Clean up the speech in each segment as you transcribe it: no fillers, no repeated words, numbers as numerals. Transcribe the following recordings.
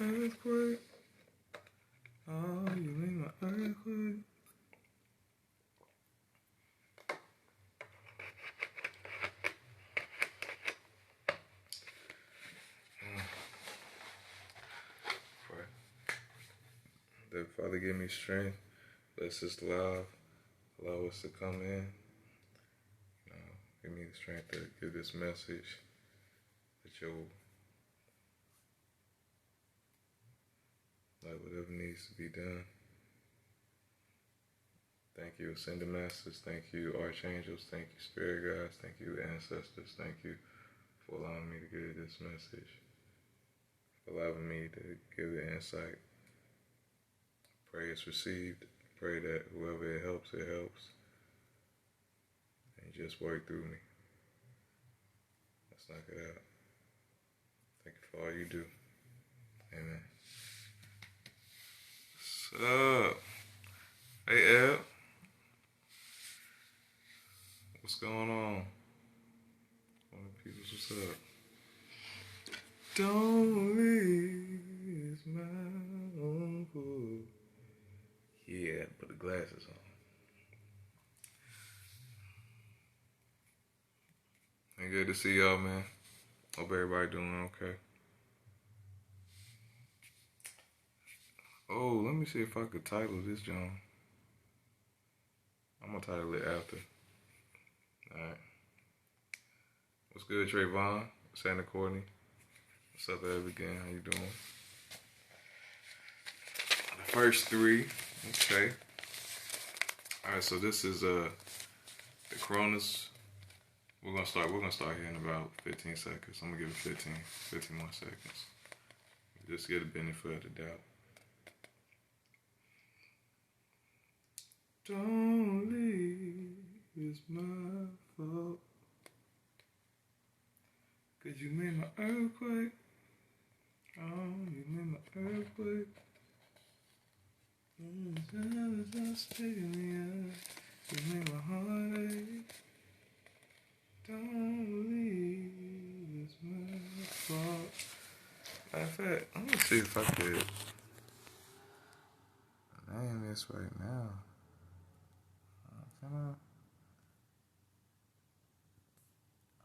earthquake. Oh, you made my earthquake. That Father give me strength. Bless us love. Allow us to come in. Give me the strength to give this message. That you'll like whatever needs to be done. Thank you, Ascended Masters. Thank you, Archangels. Thank you, Spirit Guides. Thank you, Ancestors. Thank you for allowing me to give this message. For allowing me to give the insight. Pray it's received. Pray that whoever it helps, it helps. And just work through me. Let's knock it out. Thank you for all you do. Amen. What's up? Hey, Eb. What's going on? What's up? Don't leave, it's my own fault. Yeah, put the glasses on. Hey, good to see y'all, man. Hope everybody doing okay. Oh, let me see if I could title this, John. I'm gonna title it after. Alright. What's good, Trayvon? Santa Courtney. What's up, Eb again? How you doing? The first three. Okay. Alright, so this is the Coronas. We're gonna start here in about 15 seconds. I'm gonna give it 15 more seconds. Just get a benefit of the doubt. Don't leave, it's my fault. 'Cause you made my earthquake. Oh, you made my earthquake. It's taking me out. You made my heartache. Don't leave, it's my fault. Matter of fact, I'm gonna see if I could name this right now. Can I?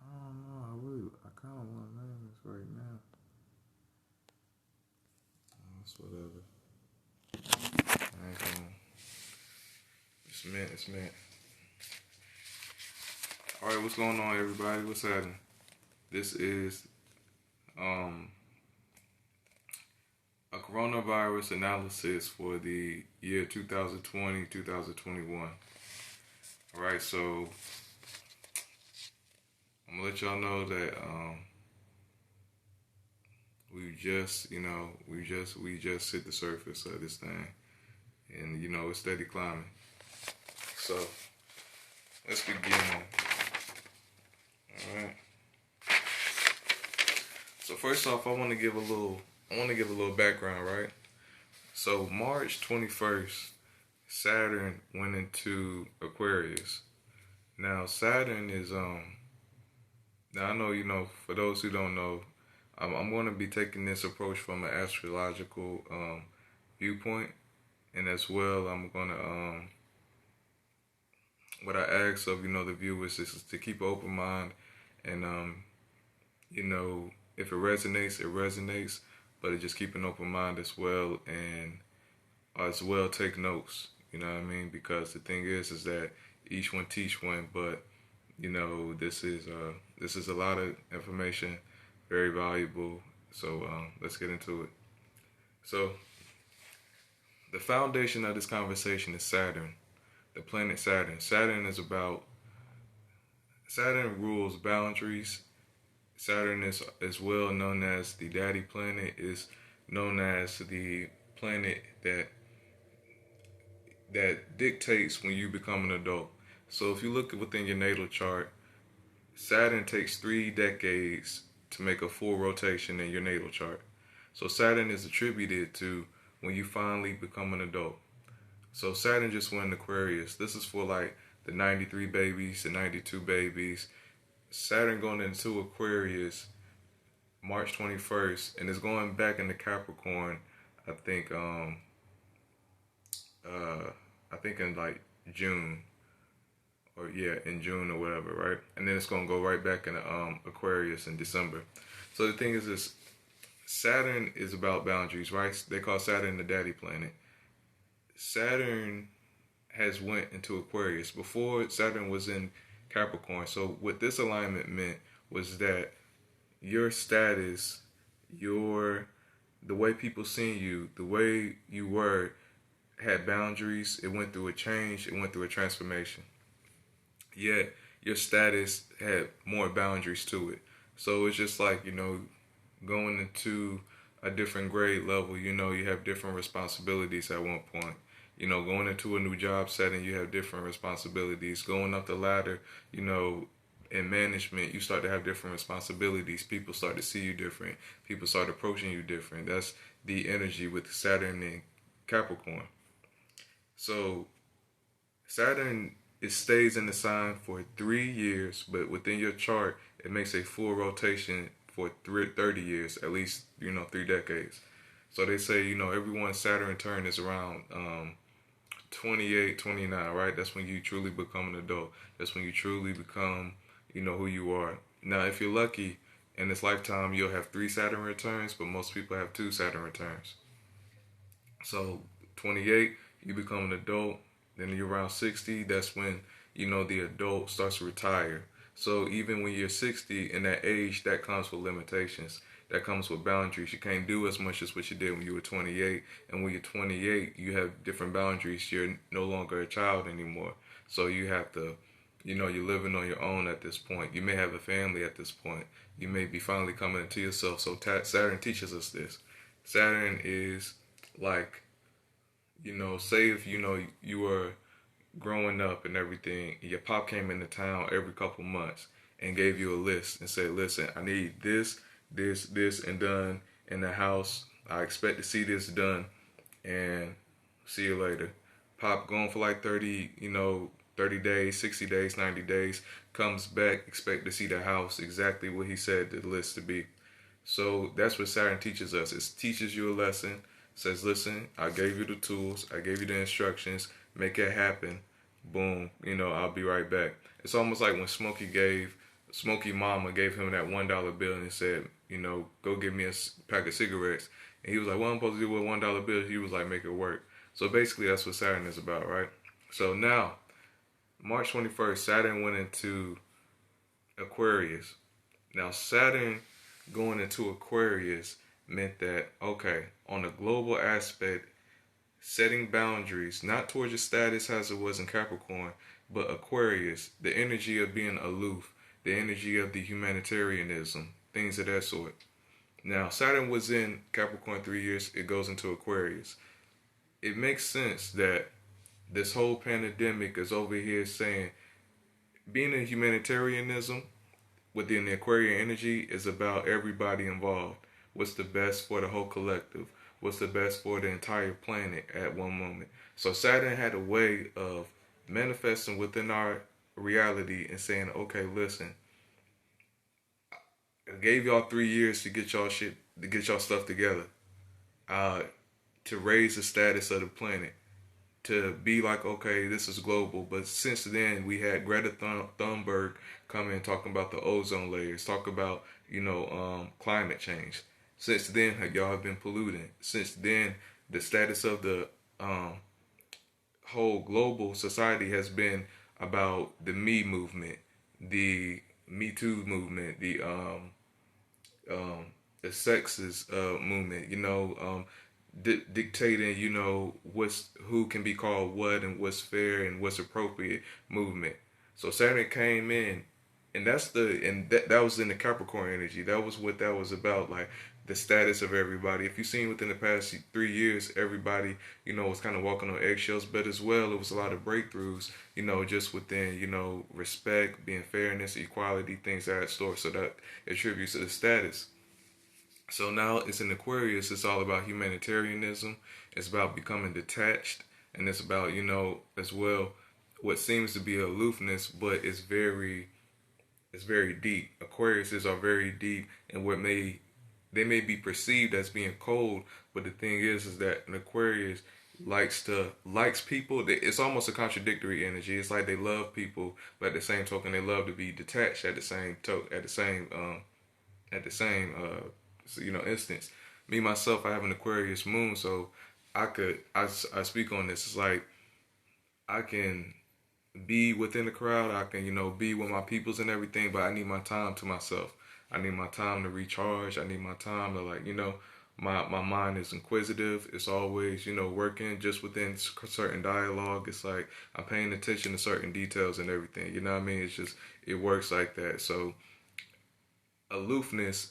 I don't know. I kind of want to name this right now. It's whatever. I ain't gonna. It's meant. Alright, what's going on, everybody? What's happening? This is a coronavirus analysis for the year 2020-2021. Alright, so I'm gonna let y'all know that we just hit the surface of this thing, and it's steady climbing. So let's begin. All right. So first off, I want to give a little background, right? So March 21st, Saturn went into Aquarius. Now Saturn is now I know, for those who don't know, I'm going to be taking this approach from an astrological viewpoint, and as well I'm going to what I ask of the viewers is to keep an open mind, and if it resonates, but just keep an open mind as well, and as well take notes. You know what I mean? Because the thing is that each one teach one, but this is a lot of information, very valuable. So let's get into it. So the foundation of this conversation is Saturn, the planet Saturn. Saturn rules boundaries. Saturn is well known as the daddy planet, is known as the planet that dictates when you become an adult. So if you look within your natal chart, Saturn takes 3 decades to make a full rotation in your natal chart. So Saturn is attributed to when you finally become an adult. So Saturn just went in Aquarius. This is for like the 93 babies, the 92 babies. Saturn going into Aquarius March 21st, and it's going back into Capricorn. I think I think in like June, or yeah, in June or whatever, right? And then it's gonna go right back into Aquarius in December. So the thing is, this Saturn is about boundaries, right? They call Saturn the daddy planet. Saturn has went into Aquarius before Saturn was in Capricorn. So what this alignment meant was that your status, your the way people seen you, the way you were, had boundaries. It went through a change. It went through a transformation. Yet your status had more boundaries to it. So it's just like, going into a different grade level, you have different responsibilities at one point. Going into a new job setting, you have different responsibilities. Going up the ladder, in management, you start to have different responsibilities. People start to see you different. People start approaching you different. That's the energy with Saturn and Capricorn. So Saturn, it stays in the sign for 3 years, but within your chart, it makes a full rotation for 30 years, at least, 3 decades. So they say, everyone's Saturn turn is around 28, 29, right? That's when you truly become an adult. That's when you truly become, who you are. Now, if you're lucky, in this lifetime, you'll have 3 Saturn returns, but most people have 2 Saturn returns. So 28, you become an adult. Then you're around 60. That's when the adult starts to retire. So even when you're 60, in that age, that comes with limitations. That comes with boundaries. You can't do as much as what you did when you were 28. And when you're 28, you have different boundaries. You're no longer a child anymore. So you have to, you're living on your own at this point. You may have a family at this point. You may be finally coming into yourself. So Saturn teaches us this. Saturn is like, say if you were growing up and everything, your pop came into town every couple months and gave you a list and said, "Listen, I need this, and done in the house. I expect to see this done, and see you later." Pop gone for like 30 days, 60 days, 90 days, comes back, expect to see the house exactly what he said the list to be. So that's what Saturn teaches us. It teaches you a lesson, says, listen, I gave you the tools, I gave you the instructions, make it happen. Boom, I'll be right back. It's almost like when Smokey Mama gave him that $1 bill and said, go get me a pack of cigarettes. And he was like, what am I supposed to do with $1 bill? He was like, make it work. So basically that's what Saturn is about, right? So now, March 21st, Saturn went into Aquarius. Now Saturn going into Aquarius meant that, okay, on a global aspect, setting boundaries, not towards your status as it was in Capricorn, but Aquarius, the energy of being aloof, the energy of the humanitarianism, things of that sort. Now, Saturn was in Capricorn 3 years, it goes into Aquarius. It makes sense that this whole pandemic is over here saying being in humanitarianism within the Aquarian energy is about everybody involved. What's the best for the whole collective? What's the best for the entire planet at one moment? So Saturn had a way of manifesting within our reality and saying, okay, listen, I gave y'all 3 years to get y'all stuff together, uh, to raise the status of the planet, to be like, okay, this is global. But since then, we had Greta Thunberg come in talking about the ozone layers, talk about, climate change. Since then, y'all have been polluting. Since then, the status of the whole global society has been about the Me movement, the Me Too movement, the sexist movement. Dictating, who can be called what and what's fair and what's appropriate movement. So Saturn came in, and that was in the Capricorn energy. That was what that was about, like the status of everybody. If you've seen within the past 3 years, everybody, was kind of walking on eggshells, but as well, it was a lot of breakthroughs, just within, respect, being fairness, equality, things of that sort. So that attributes to the status. So now it's in Aquarius, it's all about humanitarianism. It's about becoming detached. And it's about, as well, what seems to be aloofness, but it's very deep. Aquariuses are very deep, and what may they may be perceived as being cold, but the thing is that an Aquarius likes people. It's almost a contradictory energy. It's like they love people, but at the same token, they love to be detached. At the same instance. Me myself, I have an Aquarius moon, so I speak on this. It's like I can be within the crowd. I can, be with my peoples and everything, but I need my time to myself. I need my time to recharge. I need my time to my mind is inquisitive. It's always, working just within certain dialogue. It's like I'm paying attention to certain details and everything. You know what I mean? It's just, it works like that. So aloofness,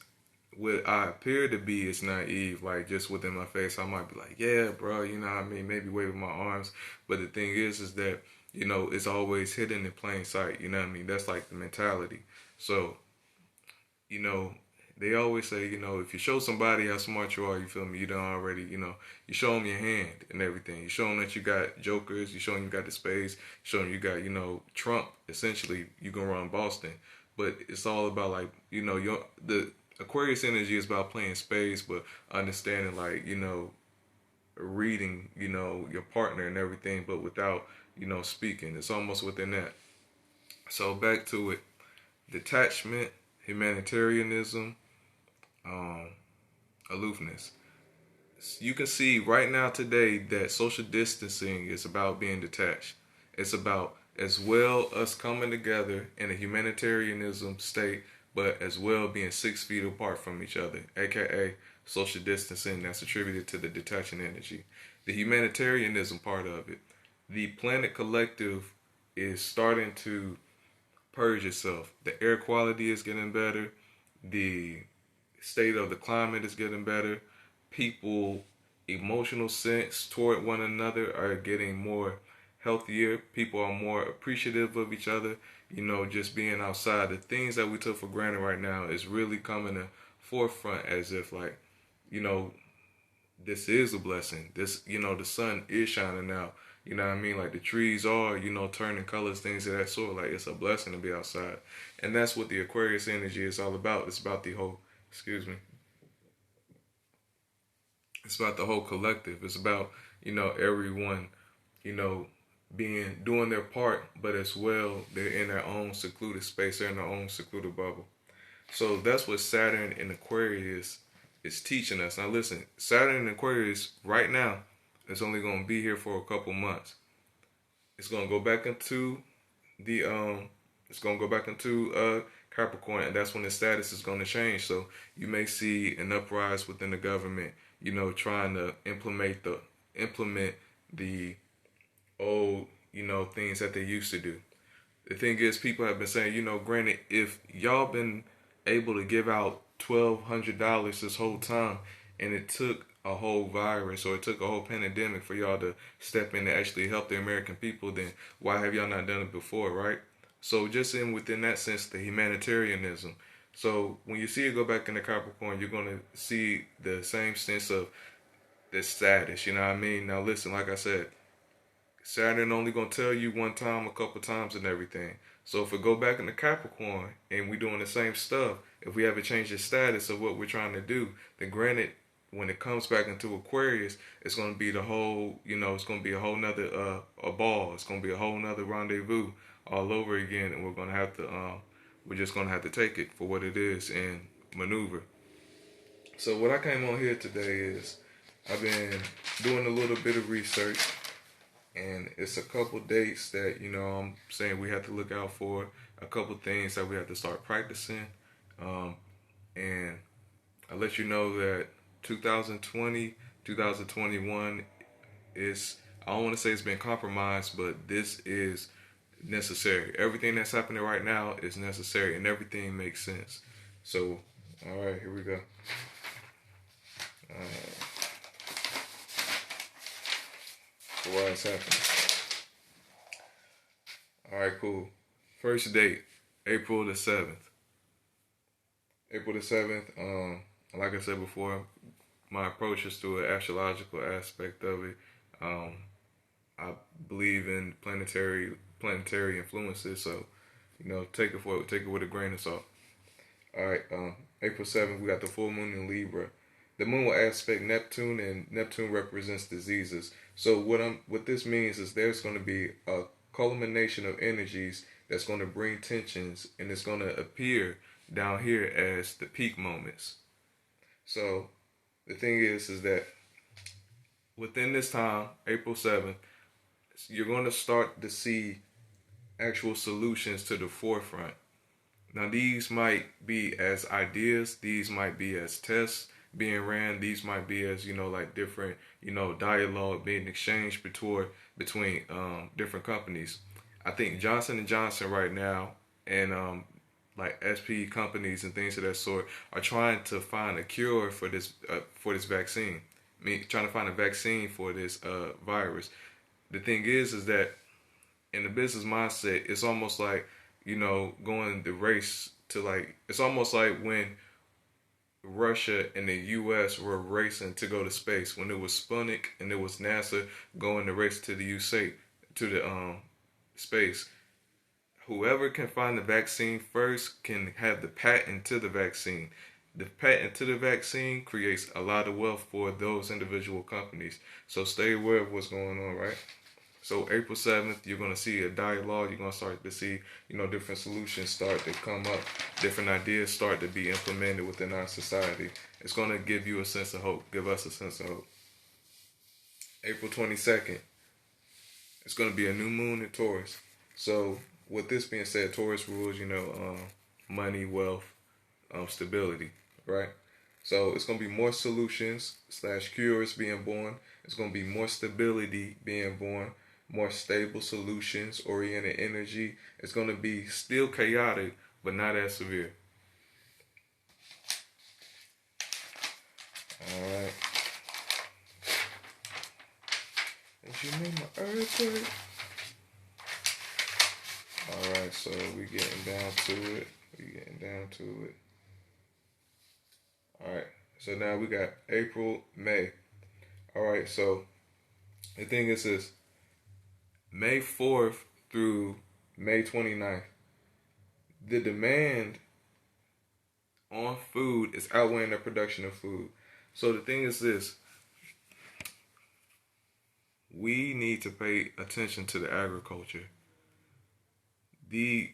what I appear to be is naive, like just within my face. I might be like, yeah, bro, you know what I mean? Maybe waving my arms. But the thing is that, it's always hidden in plain sight. You know what I mean? That's like the mentality. So, you know, they always say, if you show somebody how smart you are, you feel me? You don't already, you show them your hand and everything. You show them that you got jokers. You show them you got the spades. You show them you got, Trump. Essentially, you can run Boston. But it's all about like, the Aquarius energy is about playing spades, but understanding like, reading, your partner and everything, but without, speaking. It's almost within that. So back to it. Detachment, humanitarianism, um, aloofness. You can see right now today that social distancing is about being detached. It's about as well us coming together in a humanitarianism state, but as well being 6 feet apart from each other, aka social distancing that's attributed to the detaching energy. The humanitarianism part of it. The Planet Collective is starting to purge itself. The air quality is getting better. The state of the climate is getting better. People emotional sense toward one another are getting more healthier. People are more appreciative of each other. Just being outside. The things that we took for granted right now is really coming to forefront as if like, you know, this is a blessing. The sun is shining out. You know what I mean? Like the trees are, turning colors, things of that sort. Like it's a blessing to be outside. And that's what the Aquarius energy is all about. It's about the whole, excuse me, it's about the whole collective. It's about, everyone, you know, doing their part, but as well, they're in their own secluded space, they're in their own secluded bubble. So that's what Saturn in Aquarius is teaching us. Now listen, Saturn in Aquarius right now is only gonna be here for a couple months. It's gonna go back into the it's gonna go back into Capricorn, and that's when the status is gonna change. So you may see an uprise within the government, trying to implement the old, things that they used to do. The thing is, people have been saying, granted, if y'all been able to give out $1,200 this whole time, and it took a whole virus or it took a whole pandemic for y'all to step in to actually help the American people, then why have y'all not done it before, right? So just within that sense, the humanitarianism. So when you see it go back into Capricorn, you're gonna see the same sense of the status. You know what I mean? Now listen, like I said, Saturn only gonna tell you one time, a couple times, and everything. So if we go back into Capricorn and we doing the same stuff, if we haven't changed the status of what we're trying to do, then granted, when it comes back into Aquarius, it's gonna be the whole, it's gonna be a whole nother a ball. It's gonna be a whole nother rendezvous all over again, and we're just gonna have to take it for what it is and maneuver. So what I came on here today is I've been doing a little bit of research, and it's a couple dates that I'm saying we have to look out for, a couple things that we have to start practicing, and I let you know that 2020, 2021 is, I don't want to say it's been compromised, but this is necessary. Everything that's happening right now is necessary, and everything makes sense. So, all right, here we go. Why it's happening? All right, cool. First date, April the 7th. April the 7th. Like I said before, my approach is through an astrological aspect of it. I believe in planetary influences, so take it with a grain of salt. All right. April 7th, we got the full moon in Libra. The moon will aspect Neptune, and Neptune represents diseases. So what this means is there's going to be a culmination of energies that's going to bring tensions, and it's going to appear down here as the peak moments. So the thing is that within this time, April 7th, you're going to start to see actual solutions to the forefront. Now, these might be as ideas, these might be as tests being ran, these might be as, like different, dialogue being exchanged between different companies. I think Johnson and Johnson right now and like SP companies and things of that sort are trying to find a cure for this vaccine. I mean, trying to find a vaccine for this virus. The thing is that in the business mindset, it's almost like, going the race to like, it's almost like when Russia and the US were racing to go to space, when it was Sputnik and it was NASA going the race to the USA, to the space. Whoever can find the vaccine first can have the patent to the vaccine. The patent to the vaccine creates a lot of wealth for those individual companies. So stay aware of what's going on, right? So April 7th, you're going to see a dialogue. You're going to start to see, different solutions start to come up. Different ideas start to be implemented within our society. It's going to give you a sense of hope. Give us a sense of hope. April 22nd, it's going to be a new moon in Taurus. So with this being said, Taurus rules, money, wealth, stability, right? So it's going to be more solutions / cures being born. It's going to be more stability being born, more stable solutions, oriented energy. It's going to be still chaotic, but not as severe. All right. Did you name my earthquake? All right, so we getting down to it. All right, so now we got April, May. All right, so the thing is this. May 4th through May 29th, the demand on food is outweighing the production of food. So the thing is this. We need to pay attention to the agriculture. The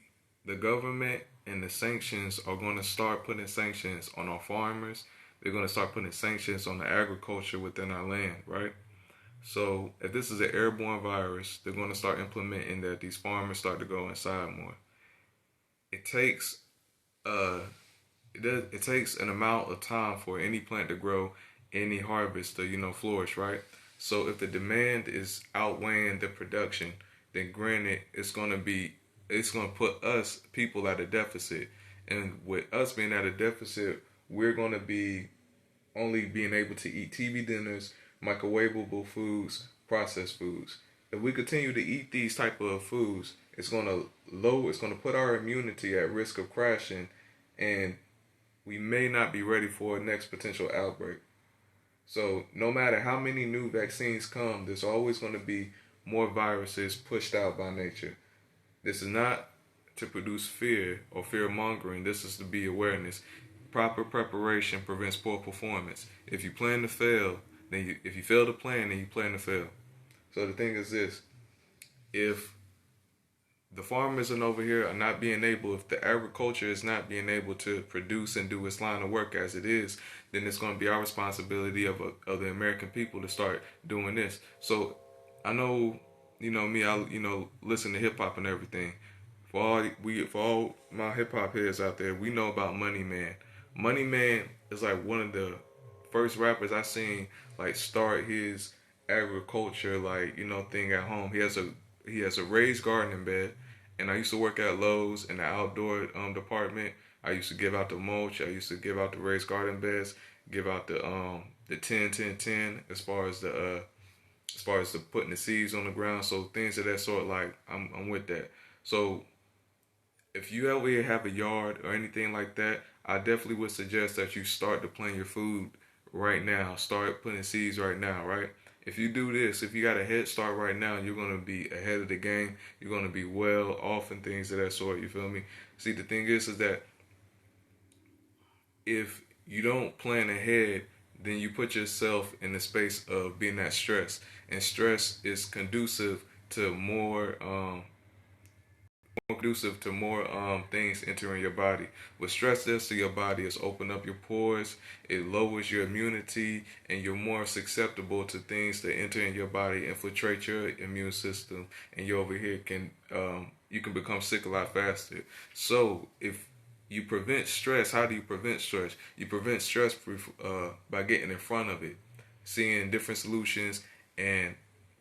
government and the sanctions are going to start putting sanctions on our farmers. They're going to start putting sanctions on the agriculture within our land, right? So if this is an airborne virus, they're going to start implementing that these farmers start to go inside more. It takes it takes an amount of time for any plant to grow, any harvest to flourish, right? So if the demand is outweighing the production, then granted it's going to put us people at a deficit, and with us being at a deficit, we're going to be only being able to eat TV dinners, microwavable foods, processed foods. If we continue to eat these type of foods, it's going to put our immunity at risk of crashing, and we may not be ready for a next potential outbreak. So no matter how many new vaccines come, there's always going to be more viruses pushed out by nature. This is not to produce fear or fear mongering. This is to be awareness. Proper preparation prevents poor performance. If you plan to fail, if you fail to plan, then you plan to fail. So the thing is this: if the farmers and over here are not being able, if the agriculture is not being able to produce and do its line of work as it is, then it's going to be our responsibility of the American people to start doing this. So I know, me, I listen to hip hop and everything. For all my hip hop heads out there, we know about Money Man. Money Man is like one of the first rappers I seen like start his agriculture thing at home. He has a raised gardening bed, and I used to work at Lowe's in the outdoor department. I used to give out the mulch. I used to give out the raised garden beds, give out the 10-10-10 as far as the putting the seeds on the ground. So things of that sort, like I'm with that. So if you ever have a yard or anything like that, I definitely would suggest that you start to plant your food right now. Start putting seeds right now, right? If you do this, if you got a head start right now, you're going to be ahead of the game. You're going to be well off and things of that sort, you feel me? See, the thing is that if you don't plan ahead, then you put yourself in the space of being that stress, and stress is conducive to more things entering your body. What stress does to your body is open up your pores, it lowers your immunity, and you're more susceptible to things that enter in your body, infiltrate your immune system, and you over here can you can become sick a lot faster. So if you prevent stress, how do you prevent stress? You prevent stress by getting in front of it, seeing different solutions, and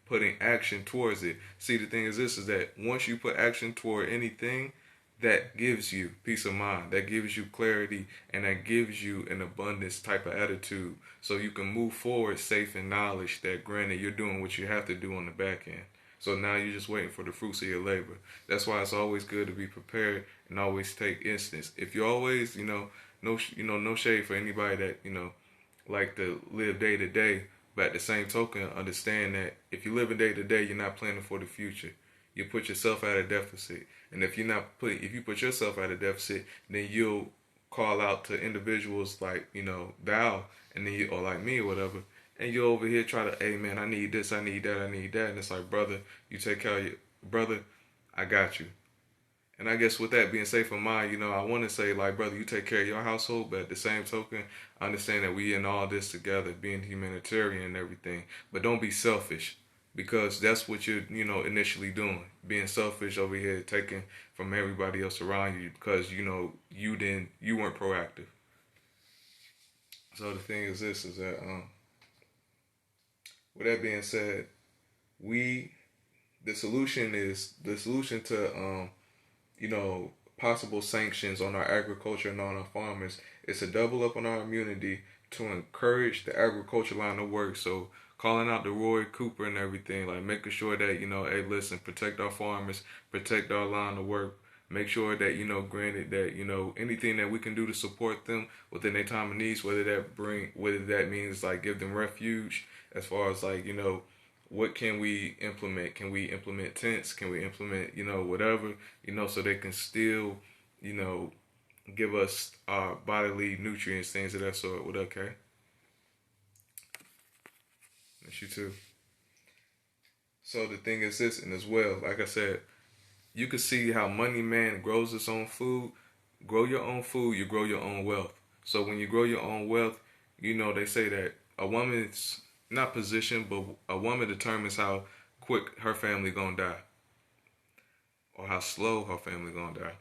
putting action towards it. See, the thing is this, is that once you put action toward anything, that gives you peace of mind, that gives you clarity, and that gives you an abundance type of attitude. So you can move forward safe in knowledge that granted you're doing what you have to do on the back end. So now you're just waiting for the fruits of your labor. That's why it's always good to be prepared and always take instance. If you always, no shade for anybody that, like to live day to day, but at the same token, understand that if you live in day to day, you're not planning for the future. You put yourself at a deficit, and if you put yourself at a deficit, then you'll call out to individuals like thou, and then or like me or whatever, and you over here try to, hey man, I need this, I need that, I need that, and it's like, brother, you take care of your brother, I got you. And I guess with that being safe in mind, I want to say, like, brother, you take care of your household, but at the same token, I understand that we in all this together, being humanitarian and everything. But don't be selfish, because that's what you're, initially doing. Being selfish over here, taking from everybody else around you, because, you weren't proactive. So the thing is this, is that, with that being said, we, the solution to, possible sanctions on our agriculture and on our farmers is to double up on our immunity, to encourage the agriculture line of work. So calling out the Roy Cooper and everything, like making sure that, hey, listen, protect our farmers, protect our line of work. Make sure that, granted that, anything that we can do to support them within their time of needs, whether that means like give them refuge, as far as like, what can we implement? Can we implement tents? Can we implement, whatever, so they can still, give us our bodily nutrients, things of that sort. What, okay? That's you too. So the thing is this, and as well, like I said, you can see how Money Man grows its own food. Grow your own food, you grow your own wealth. So when you grow your own wealth, they say that a woman's not position, but a woman determines how quick her family gonna die, or how slow her family gonna die.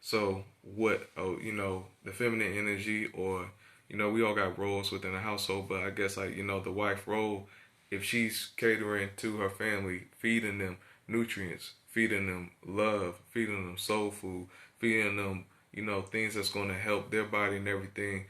So what? Oh, the feminine energy, or we all got roles within the household, but I guess like the wife role, if she's catering to her family, feeding them nutrients, feeding them love, feeding them soul food, feeding them things that's gonna help their body and everything,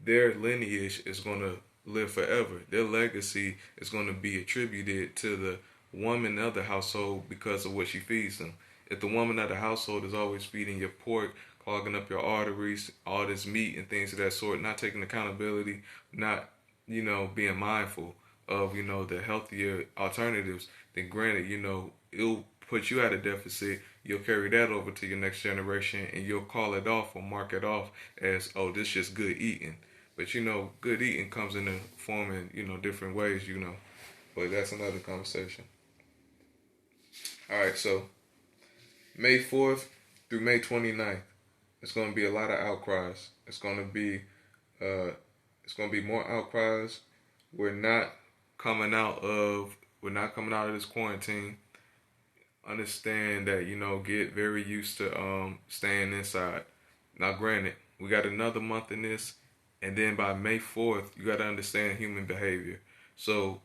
their lineage is gonna live forever. Their legacy is going to be attributed to the woman of the household because of what she feeds them. If the woman of the household is always feeding your pork, clogging up your arteries, all this meat and things of that sort, not taking accountability, not, being mindful of, the healthier alternatives, then granted, it'll put you at a deficit. You'll carry that over to your next generation, and you'll call it off or mark it off as, oh, this is just good eating. But good eating comes in the form in, different ways, But that's another conversation. Alright, so May 4th through May 29th, it's gonna be a lot of outcries. It's gonna be more outcries. We're not coming out of this quarantine. Understand that, get very used to staying inside. Now granted, we got another month in this. And then by May 4th, you got to understand human behavior. So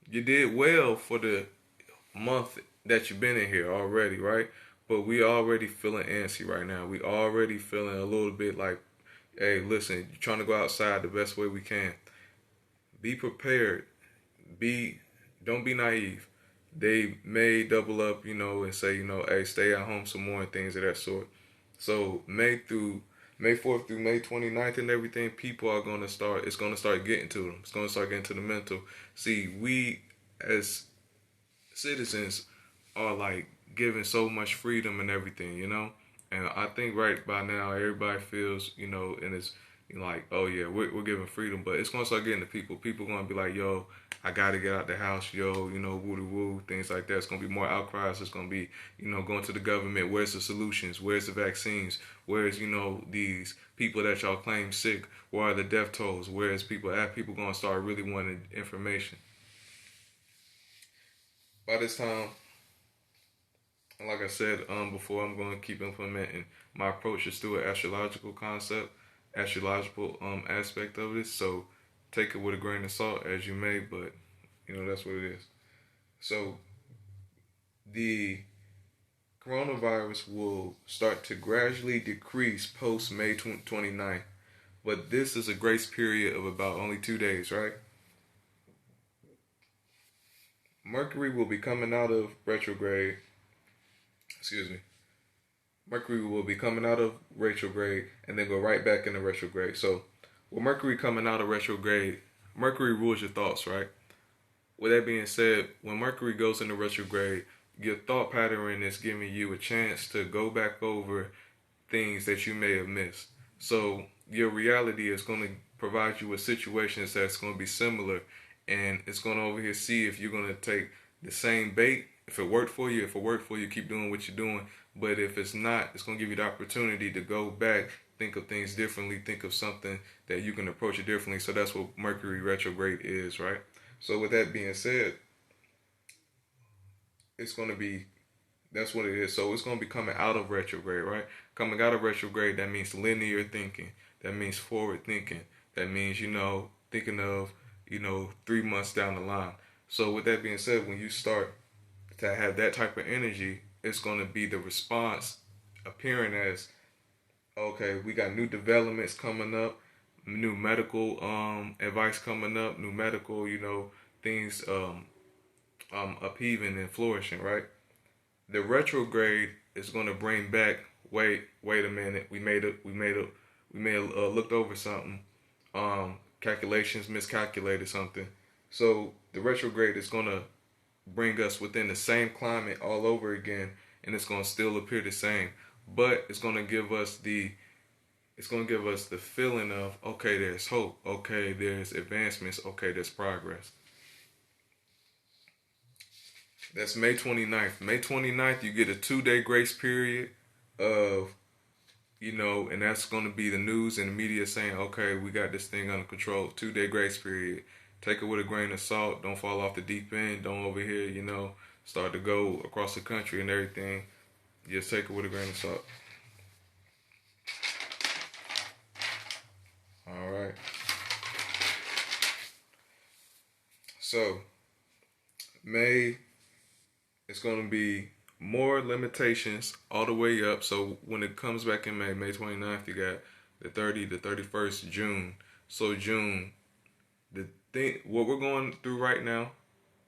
you did well for the month that you've been in here already, right? But we already feeling antsy right now. We already feeling a little bit like, hey, listen, you're trying to go outside the best way we can. Be prepared. Don't be naive. They may double up, and say, hey, stay at home some more and things of that sort. So May 4th through May 29th and everything, people are going to start, it's going to start getting to them. It's going to start getting to the mental. See, we as citizens are like given so much freedom and everything, And I think right by now, everybody feels, in its you know, like, oh yeah, we're giving freedom, but it's gonna start getting to people. People gonna be like, yo, I gotta get out the house, yo, you know, woo woo, things like that. It's gonna be more outcries. It's gonna be, you know, going to the government. Where's the solutions? Where's the vaccines? Where's, you know, these people that y'all claim sick? Where are the death tolls? Where's people at? People gonna start really wanting information. By this time, like I said before, I'm going to keep implementing my approach is through an astrological concept, astrological aspect of it. So take it with a grain of salt as you may, but you know that's what it is. So the coronavirus will start to gradually decrease post May 29th, but this is a grace period of about only 2 days, right? Mercury will be coming out of retrograde. Excuse me. Mercury will be coming out of retrograde and then go right back into retrograde. So, with Mercury coming out of retrograde, Mercury rules your thoughts, right? With that being said, when Mercury goes into retrograde, your thought pattern is giving you a chance to go back over things that you may have missed. So, your reality is going to provide you with situations that's going to be similar, and it's going to over here see if you're going to take the same bait. If it worked for you, keep doing what you're doing. But if it's not, it's going to give you the opportunity to go back, think of things differently, think of something that you can approach it differently. So that's what Mercury retrograde is, right? So with that being said, it's going to be, that's what it is. So it's going to be coming out of retrograde, right? Coming out of retrograde, that means linear thinking. That means forward thinking. That means, you know, thinking of, you know, 3 months down the line. So with that being said, when you start to have that type of energy, it's going to be the response appearing as, okay, we got new developments coming up, new medical advice coming up, new medical, you know, things upheaving and flourishing, right? The retrograde is going to bring back, wait a minute, we may have looked over something, calculations miscalculated something. So the retrograde is going to bring us within the same climate all over again, and it's going to still appear the same, but it's going to give us the feeling of, okay, there's hope, okay, there's advancements, okay, there's progress. That's May 29th. May 29th, you get a 2 day grace period of, you know, and that's going to be the news and the media saying, okay, we got this thing under control. 2 day grace period. Take it with a grain of salt. Don't fall off the deep end. Don't over here, you know, start to go across the country and everything. Just take it with a grain of salt. All right. So, May, it's going to be more limitations all the way up. So, when it comes back in May, May 29th, you got the 30th, the 31st, June. So, June, what we're going through right now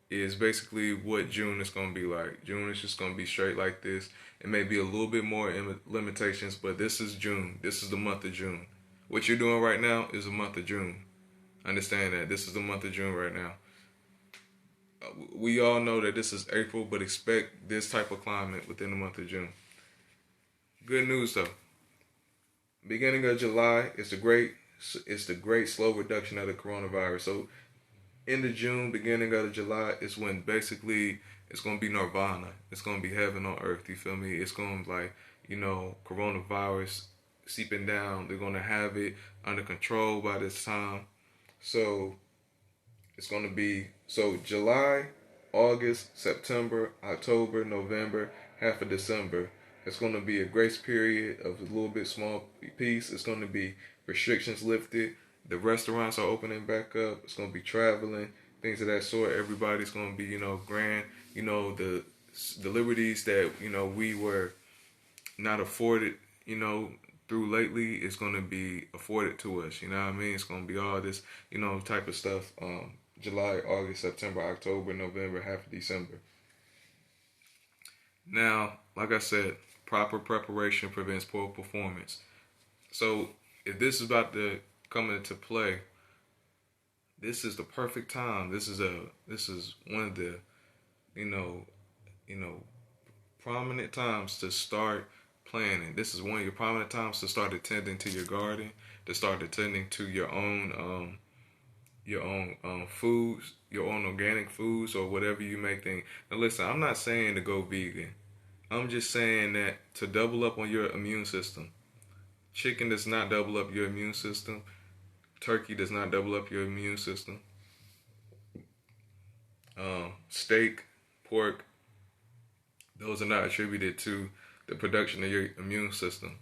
is basically what June is going to be like. June is just going to be straight like this. It may be a little bit more limitations, but this is June. This is the month of June. What you're doing right now is the month of June. Understand that. This is the month of June right now. We all know that this is April, but expect this type of climate within the month of June. Good news though. Beginning of July is the great slow reduction of the coronavirus. So end of June, beginning of July is when basically it's gonna be nirvana. It's gonna be heaven on earth. You feel me? It's gonna be like, you know, coronavirus seeping down. They're gonna have it under control by this time. So it's gonna be July, August, September, October, November, half of December. It's going to be a grace period of a little bit small piece. It's going to be restrictions lifted. The restaurants are opening back up. It's going to be traveling, things of that sort. Everybody's going to be, you know, grand. You know, the liberties that, you know, we were not afforded, you know, through lately is going to be afforded to us. You know what I mean? It's going to be all this, you know, type of stuff. July, August, September, October, November, half of December. Now, like I said, proper preparation prevents poor performance. So if this is about to come into play, this is the perfect time. This is one of the, you know, prominent times to start planning. This is one of your prominent times to start attending to your garden, to start attending to your own foods, your own organic foods, or whatever you may think. Now, listen, I'm not saying to go vegan. I'm just saying that to double up on your immune system. Chicken does not double up your immune system. Turkey does not double up your immune system. Steak, pork, those are not attributed to the production of your immune system.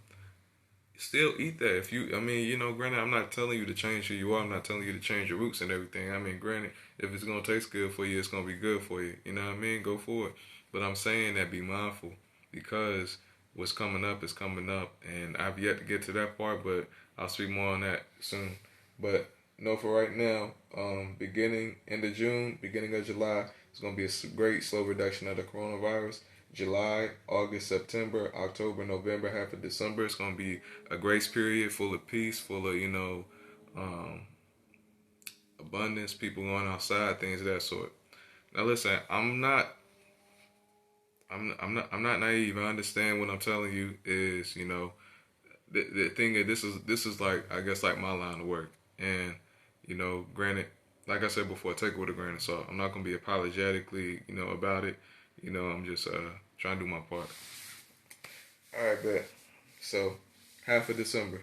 Still eat that if you, I mean, granted, I'm not telling you to change who you are. I'm not telling you to change your roots and everything. I mean, granted, if it's going to taste good for you, it's going to be good for you. You know what I mean? Go for it. But I'm saying that be mindful, because what's coming up is coming up, and I've yet to get to that part, but I'll speak more on that soon. But no, for right now, beginning end of June, beginning of July, it's going to be a great slow reduction of the coronavirus. July, August, September, October, November, half of December, it's going to be a grace period full of peace, full of, abundance, people going outside, things of that sort. Now listen, I'm not naive. I understand what I'm telling you is, the thing is, this is like, I guess, like my line of work. And, granted, like I said before, take it with a grain of salt. I'm not going to be apologetically, about it. I'm just trying to do my part. All right, bet. So, half of December.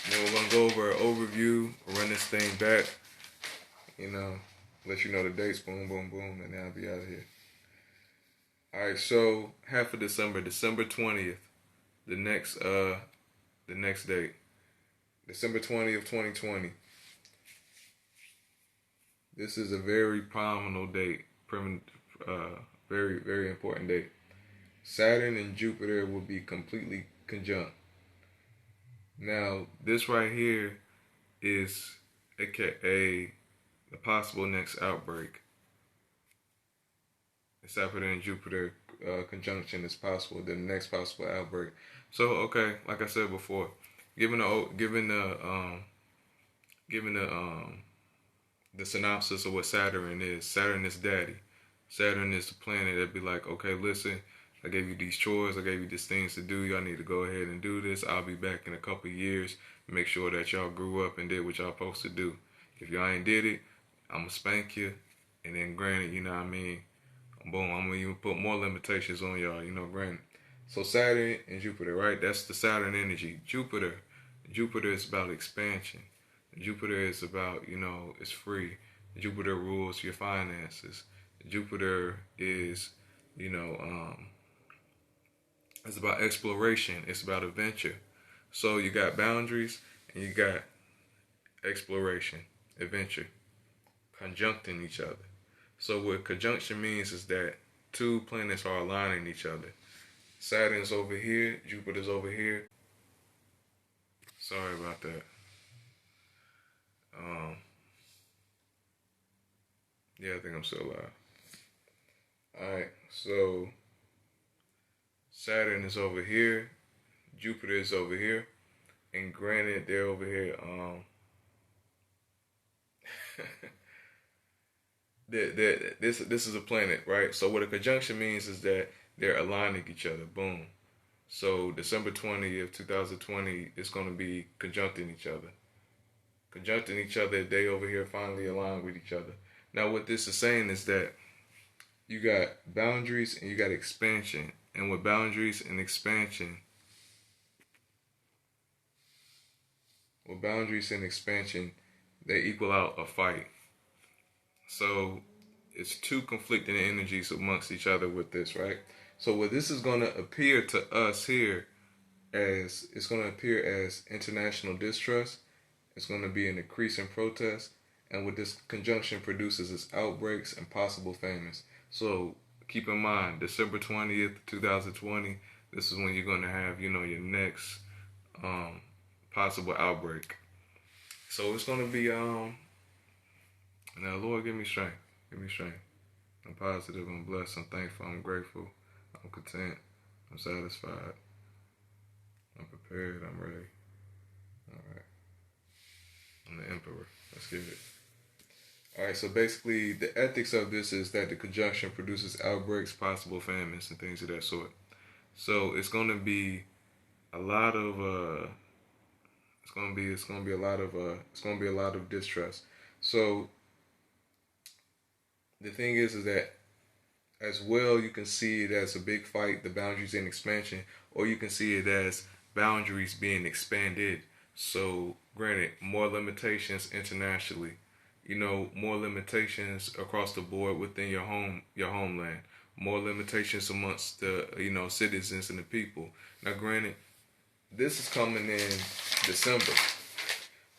Then we're going to go over an overview, run this thing back, let you know the dates, boom, boom, boom, and then I'll be out of here. All right, so half of December, December 20th, the next date, December 20th, 2020. This is a very prominent date, very, very important date. Saturn and Jupiter will be completely conjunct. Now, this right here is AKA the possible next outbreak. The Saturn and Jupiter conjunction is possible, the next possible outbreak. So, okay, like I said before, given the synopsis of what Saturn is daddy. Saturn is the planet that be like, okay, listen, I gave you these chores, I gave you these things to do, y'all need to go ahead and do this. I'll be back in a couple of years, make sure that y'all grew up and did what y'all supposed to do. If y'all ain't did it, I'm gonna spank you, and then granted, you know what I mean, boom, I'm gonna even put more limitations on y'all, granted. So Saturn and Jupiter, right? That's the Saturn energy. Jupiter is about expansion. Jupiter is about, it's free. Jupiter rules your finances. Jupiter is, it's about exploration. It's about adventure. So you got boundaries and you got exploration, adventure, conjuncting each other. So what conjunction means is that two planets are aligning each other. Saturn's over here, Jupiter's over here. Sorry about that. Yeah, I think I'm still alive. Alright, so Saturn is over here, Jupiter is over here, and granted they're over here, this is a planet, right? So what a conjunction means is that they're aligning each other, boom. So December 20th, 2020 is going to be conjuncting each other. Conjuncting each other, they over here finally align with each other. Now what this is saying is that you got boundaries and you got expansion. And with boundaries and expansion, they equal out a fight. So it's two conflicting energies amongst each other with this, right? So what this is going to appear to us here as, it's going to appear as international distrust. It's going to be an increase in protest. And what this conjunction produces is outbreaks and possible famines. So keep in mind, December 20th, 2020, this is when you're going to have, your next possible outbreak. So it's going to be, now Lord, give me strength. Give me strength. I'm positive, I'm blessed, I'm thankful, I'm grateful, I'm content, I'm satisfied, I'm prepared, I'm ready. All right. I'm the emperor. Let's get it. All right, so basically, the ethics of this is that the conjunction produces outbreaks, possible famines, and things of that sort. So it's going to be a lot of it's going to be a lot of distrust. So the thing is that as well you can see it as a big fight, the boundaries in expansion, or you can see it as boundaries being expanded. So granted, more limitations internationally, more limitations across the board within your homeland, more limitations amongst the citizens and the people. Now granted, this is coming in December.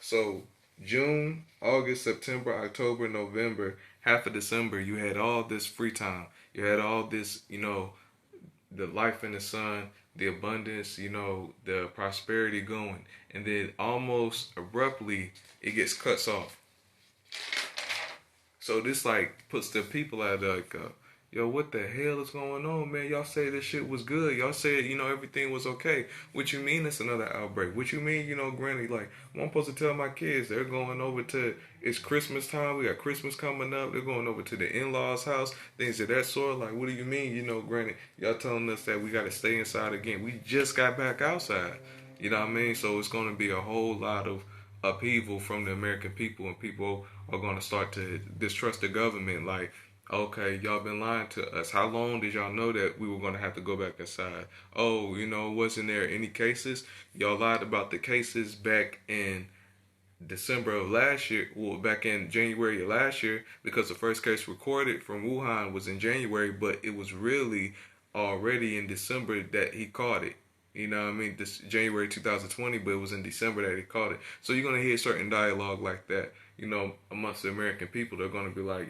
So June, August, September, October, November, half of December, you had all this free time. You had all this, the life in the sun, the abundance, the prosperity going. And then almost abruptly, it gets cuts off. So this like puts the people at like, yo, what the hell is going on, man? Y'all say this shit was good. Y'all said, everything was okay. What you mean it's another outbreak? What you mean, granny, like, I'm supposed to tell my kids they're going over to, it's Christmas time. We got Christmas coming up. They're going over to the in-laws' house. Things of that sort. Like, what do you mean, granny? Y'all telling us that we got to stay inside again. We just got back outside. You know what I mean? So it's going to be a whole lot of upheaval from the American people, and people are going to start to distrust the government. Like, okay, y'all been lying to us. How long did y'all know that we were going to have to go back inside? Oh, wasn't there any cases? Y'all lied about the cases back in December of last year, well, back in January of last year, because the first case recorded from Wuhan was in January, but it was really already in December that he caught it. You know what I mean? This January 2020, but it was in December that he caught it. So you're going to hear certain dialogue like that, amongst the American people. They're going to be like,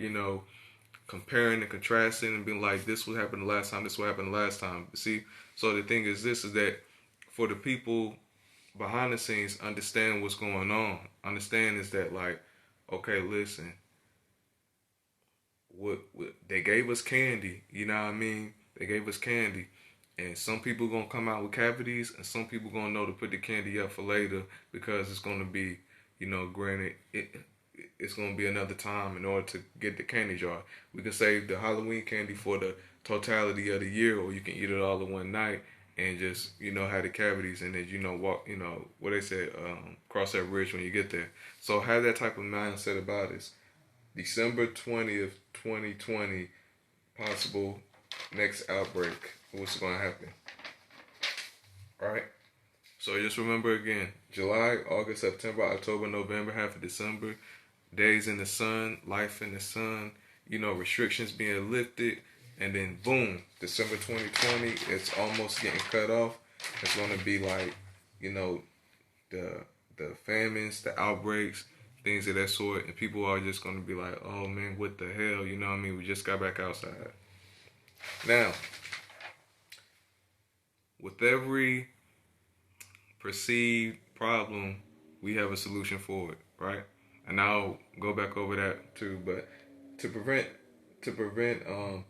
comparing and contrasting and being like, this what happened the last time, this what happened the last time. See? So the thing is this, is that for the people behind the scenes understand what's going on. Understand is that like, okay, listen, what they gave us candy, you know what I mean? They gave us candy. And some people gonna come out with cavities, and some people gonna know to put the candy up for later because it's gonna be, granted, it's gonna be another time in order to get the candy jar. We can save the Halloween candy for the totality of the year, or you can eat it all in one night and just have the cavities and then walk what they said, cross that bridge when you get there. So have that type of mindset about it. December 20th, 2020, possible next outbreak. What's going to happen? All right. So just remember again: July, August, September, October, November, half of December. Days in the sun, life in the sun. Restrictions being lifted, and then boom, December 2020. It's almost getting cut off. It's going to be like, the famines, the outbreaks, things of that sort, and people are just going to be like, oh man, what the hell? You know what I mean? We just got back outside. Now, with every perceived problem, we have a solution for it, right? And I'll go back over that too. But to prevent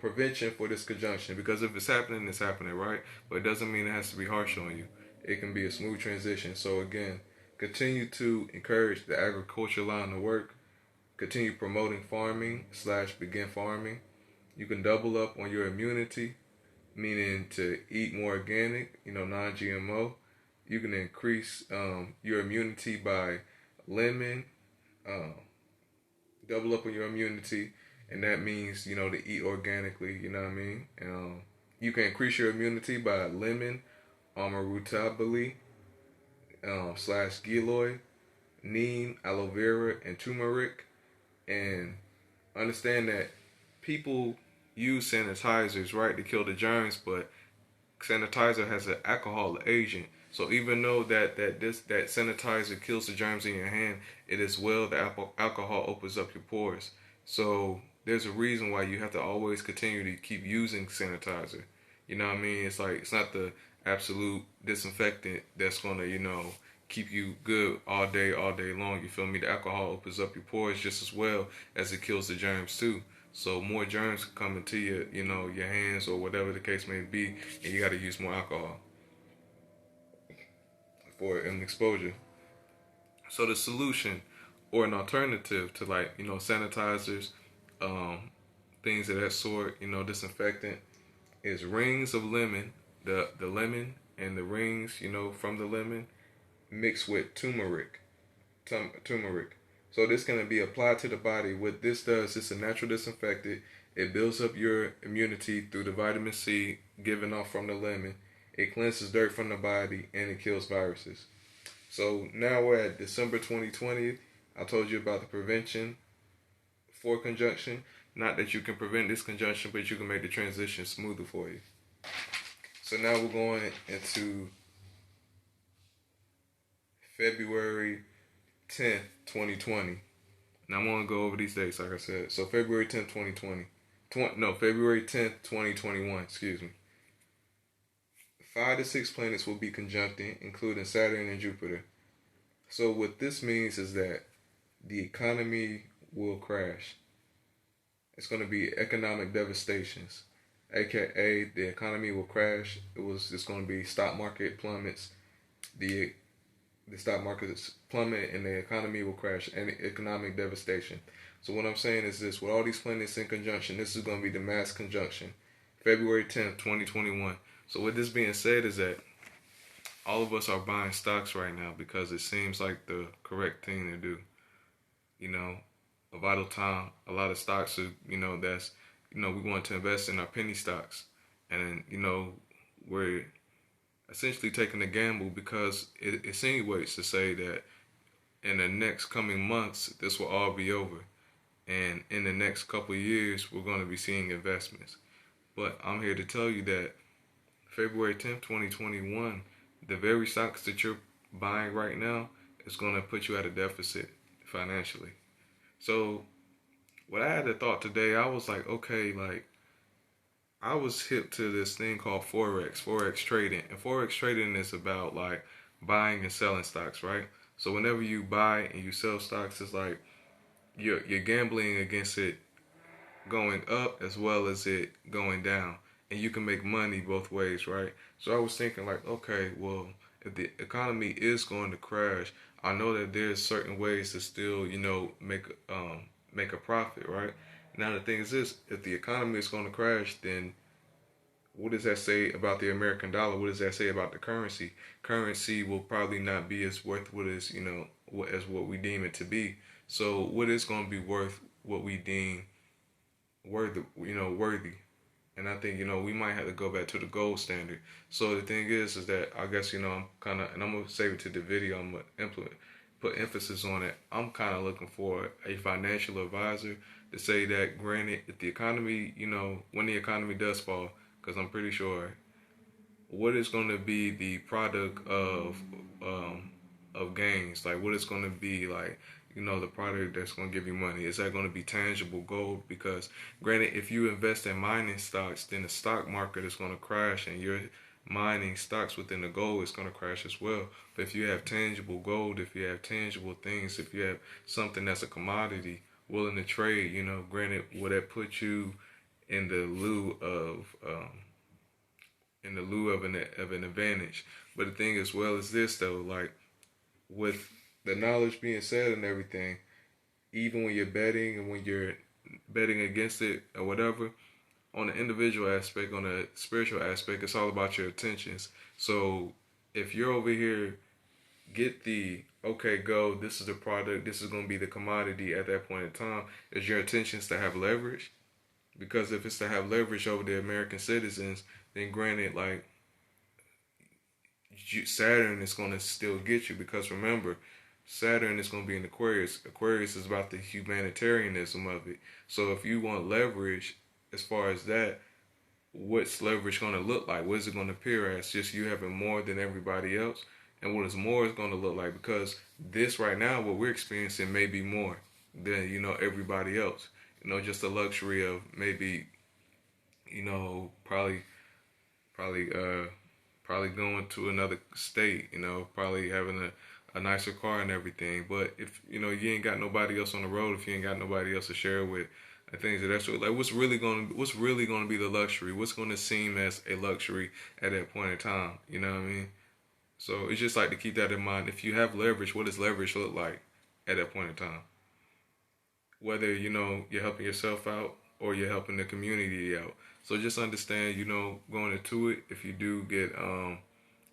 prevention for this conjunction, because if it's happening, it's happening, right? But it doesn't mean it has to be harsh on you. It can be a smooth transition. So again, continue to encourage the agriculture line of work. Continue promoting farming / begin farming. You can double up on your immunity, meaning to eat more organic, non-GMO. You can increase your immunity by lemon, double up on your immunity, and that means, to eat organically, you know what I mean? You can increase your immunity by lemon, rutabaga, / giloy, neem, aloe vera, and turmeric. And understand that people use sanitizers, right, to kill the germs, but sanitizer has an alcohol agent. So even though that sanitizer kills the germs in your hand, it as well the alcohol opens up your pores. So there's a reason why you have to always continue to keep using sanitizer. You know what I mean? It's like, it's not the absolute disinfectant that's gonna, keep you good all day long. You feel me? The alcohol opens up your pores just as well as it kills the germs too. So more germs come into your, your hands or whatever the case may be, and you got to use more alcohol for an exposure. So the solution, or an alternative to, like, sanitizers, um, things of that sort, disinfectant, is rings of lemon, the lemon and the rings, from the lemon mixed with turmeric. So this can be applied to the body. What this does, it's a natural disinfectant. It builds up your immunity through the vitamin C given off from the lemon. It cleanses dirt from the body and it kills viruses. So now we're at December 2020. I told you about the prevention for conjunction. Not that you can prevent this conjunction, but you can make the transition smoother for you. So now we're going into February 10th, 2020. Now I'm going to go over these dates, like I said. So February 10th, 2020. February 10th, 2021, excuse me. 5 to 6 planets will be conjuncting, including Saturn and Jupiter. So what this means is that the economy will crash. It's going to be economic devastations, aka the economy will crash. It's going to be stock market plummets, the stock markets plummet, and the economy will crash, and economic devastation. So what I'm saying is this: with all these planets in conjunction, this is going to be the mass conjunction, February 10th, 2021. So with this being said, is that all of us are buying stocks right now because it seems like the correct thing to do. A vital time. A lot of stocks are, that's, we want to invest in our penny stocks. And, we're essentially taking a gamble because it insinuates to say that in the next coming months, this will all be over. And in the next couple of years, we're going to be seeing investments. But I'm here to tell you that February 10th, 2021, the very stocks that you're buying right now is going to put you at a deficit financially. So what I had a thought today, I was like, okay, like, I was hip to this thing called Forex trading. And Forex trading is about, like, buying and selling stocks, right? So whenever you buy and you sell stocks, it's like you're gambling against it going up as well as it going down. And you can make money both ways, right? So I was thinking, like, okay, well, if the economy is going to crash, I know that there's certain ways to still, make a profit, right? Now the thing is this: if the economy is going to crash, then what does that say about the American dollar? What does that say about the currency? Currency will probably not be as worth what is, as what we deem it to be. So what is going to be worth what we deem worthy? And I think, we might have to go back to the gold standard. So the thing is that I guess, I'm kind of, and I'm going to save it to the video, I'm going to put emphasis on it. I'm kind of looking for a financial advisor to say that, granted, if the economy, when the economy does fall, because I'm pretty sure, what is going to be the product of gains? Like, what is going to be, like, the product that's going to give you money? Is that going to be tangible gold? Because granted, if you invest in mining stocks, then the stock market is going to crash, and your mining stocks within the gold is going to crash as well. But if you have tangible gold, if you have tangible things, if you have something that's a commodity willing to trade, granted, will that put you in the lieu of an advantage? But the thing as well is this, though, like, with the knowledge being said and everything, even when you're betting and when you're betting against it or whatever, on the individual aspect, on the spiritual aspect, it's all about your intentions. So if you're over here, get the, okay, go, this is the product, this is going to be the commodity at that point in time, is your intentions to have leverage? Because if it's to have leverage over the American citizens, then granted, like, Saturn is going to still get you. Because remember, Saturn is going to be in Aquarius. Aquarius is about the humanitarianism of it. So if you want leverage, as far as that, what's leverage going to look like? What is it going to appear as? Just you having more than everybody else? And what is more is going to look like? Because this right now, what we're experiencing may be more than, everybody else. Just the luxury of maybe, probably going to another state, probably having a nicer car and everything. But if, you ain't got nobody else on the road, if you ain't got nobody else to share with, and things of that sort, like, what's really going to be the luxury? What's going to seem as a luxury at that point in time? You know what I mean? So it's just like to keep that in mind. If you have leverage, what does leverage look like at that point in time. Whether, you're helping yourself out or you're helping the community out. So just understand, going into it, if you do get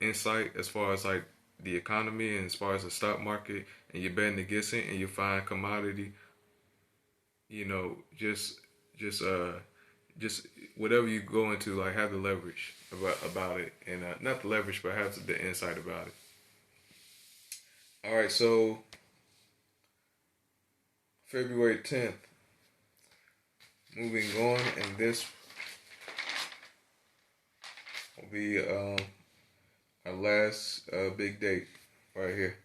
insight as far as like the economy and as far as the stock market, and you're betting against it and you find commodity, just just just whatever you go into, like, have the leverage about it, and not the leverage, but have the insight about it. All right, so February 10th, moving on, and this will be our last big date right here.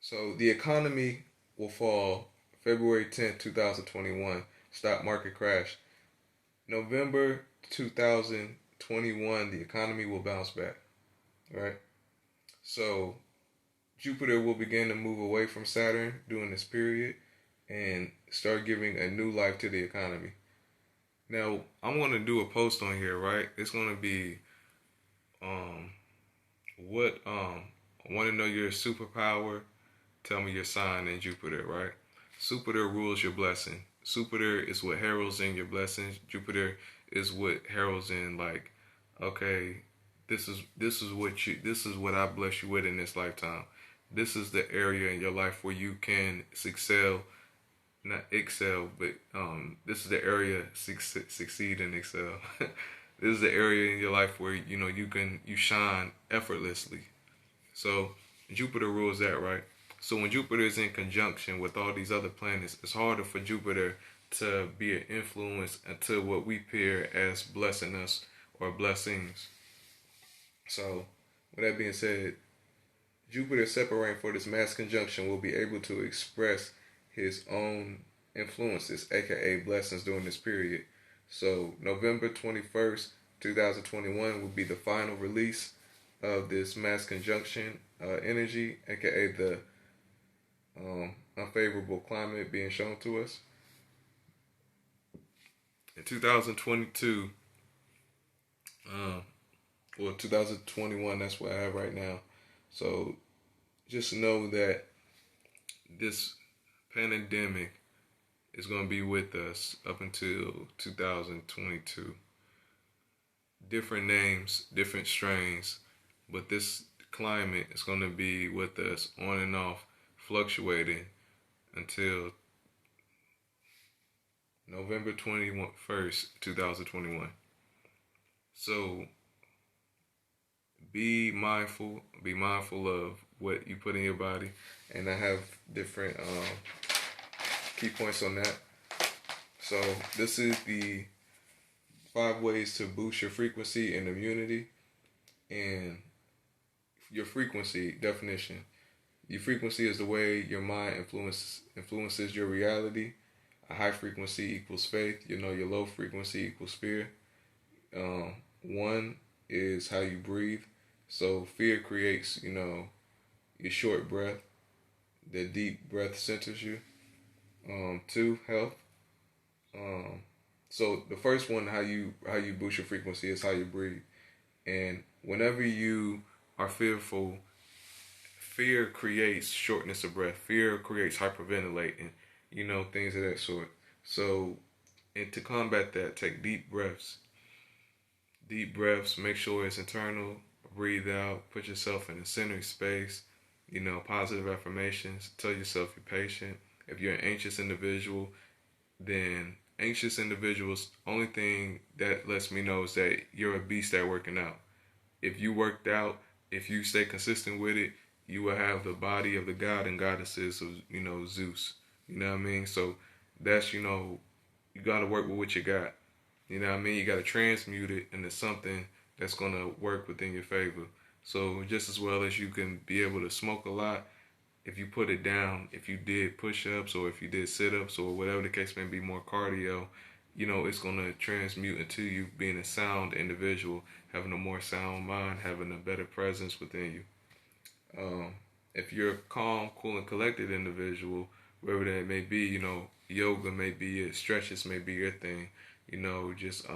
So the economy will fall February 10th, 2021. Stock market crash. November 2021, the economy will bounce back. Right? So Jupiter will begin to move away from Saturn during this period and start giving a new life to the economy. Now, I'm going to do a post on here, right? It's going to be I want to know your superpower. Tell me your sign in Jupiter, right? Jupiter rules your blessing. Jupiter is what heralds in your blessings. Jupiter is what heralds in, like, okay, this is what I bless you with in this lifetime. This is the area in your life where you can excel, not excel, but this is the area succeed and excel. This is the area in your life where you shine effortlessly. So Jupiter rules that, right? So when Jupiter is in conjunction with all these other planets, it's harder for Jupiter to be an influence until what we pair as blessing us or blessings. So with that being said, Jupiter separating for this mass conjunction will be able to express his own influences, aka blessings, during this period. So November 21st, 2021 will be the final release of this mass conjunction energy, aka the unfavorable climate being shown to us. In 2022, 2021, that's what I have right now. So just know that this pandemic is going to be with us up until 2022. Different names, different strains, but this climate is going to be with us on and off, fluctuating until November 21st, 2021. So be mindful of what you put in your body, and I have different key points on that. So this is the 5 ways to boost your frequency and immunity. And your frequency definition: your frequency is the way your mind influences your reality. A high frequency equals faith. Your low frequency equals fear. 1 is how you breathe. So fear creates, your short breath. The deep breath centers you. 2, health. So the first one, how you boost your frequency, is how you breathe. And whenever you are fearful, fear creates shortness of breath. Fear creates hyperventilating, things of that sort. So, and to combat that, take deep breaths. Deep breaths, make sure it's internal. Breathe out. Put yourself in a centered space. Positive affirmations. Tell yourself you're patient. If you're an anxious individual, then anxious individuals, only thing that lets me know is that you're a beast at working out. If you worked out, if you stay consistent with it, you will have the body of the god and goddesses of, Zeus. You know what I mean? So that's, you got to work with what you got. You know what I mean? You got to transmute it into something that's going to work within your favor. So just as well as you can be able to smoke a lot, if you put it down, if you did push-ups or if you did sit-ups or whatever the case may be, more cardio, it's going to transmute into you being a sound individual, having a more sound mind, having a better presence within you. If you're a calm, cool, and collected individual, wherever that may be, yoga may be it, stretches may be your thing, just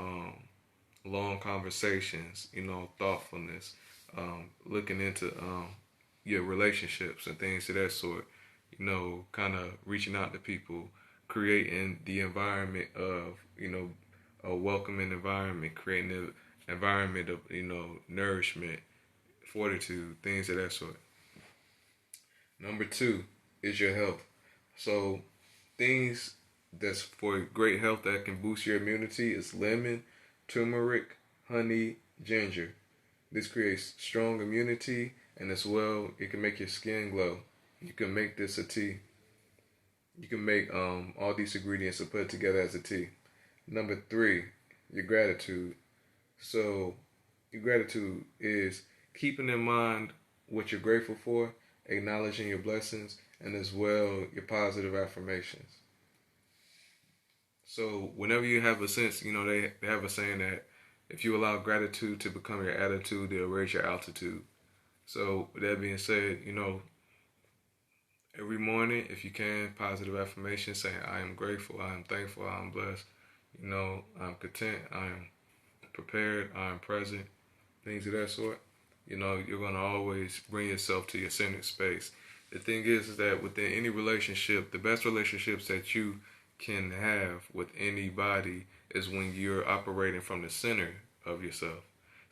long conversations, thoughtfulness, looking into your relationships and things of that sort. kind of reaching out to people, creating the environment of, a welcoming environment, creating an environment of, nourishment, fortitude, things of that sort. Number two is your health. So things that's for great health that can boost your immunity is lemon, turmeric, honey, ginger. This creates strong immunity, and as well, it can make your skin glow. You can make this a tea. You can make all these ingredients and put it together as a tea. Number three, your gratitude. So your gratitude is keeping in mind what you're grateful for, acknowledging your blessings, and as well your positive affirmations. So whenever you have a sense, they have a saying that if you allow gratitude to become your attitude, they'll raise your altitude. So with that being said, every morning, if you can, positive affirmation saying, I am grateful, I am thankful, I am blessed, I'm content, I am prepared, I am present, things of that sort. You're going to always bring yourself to your centered space. The thing is that within any relationship, the best relationships that you can have with anybody is when you're operating from the center of yourself.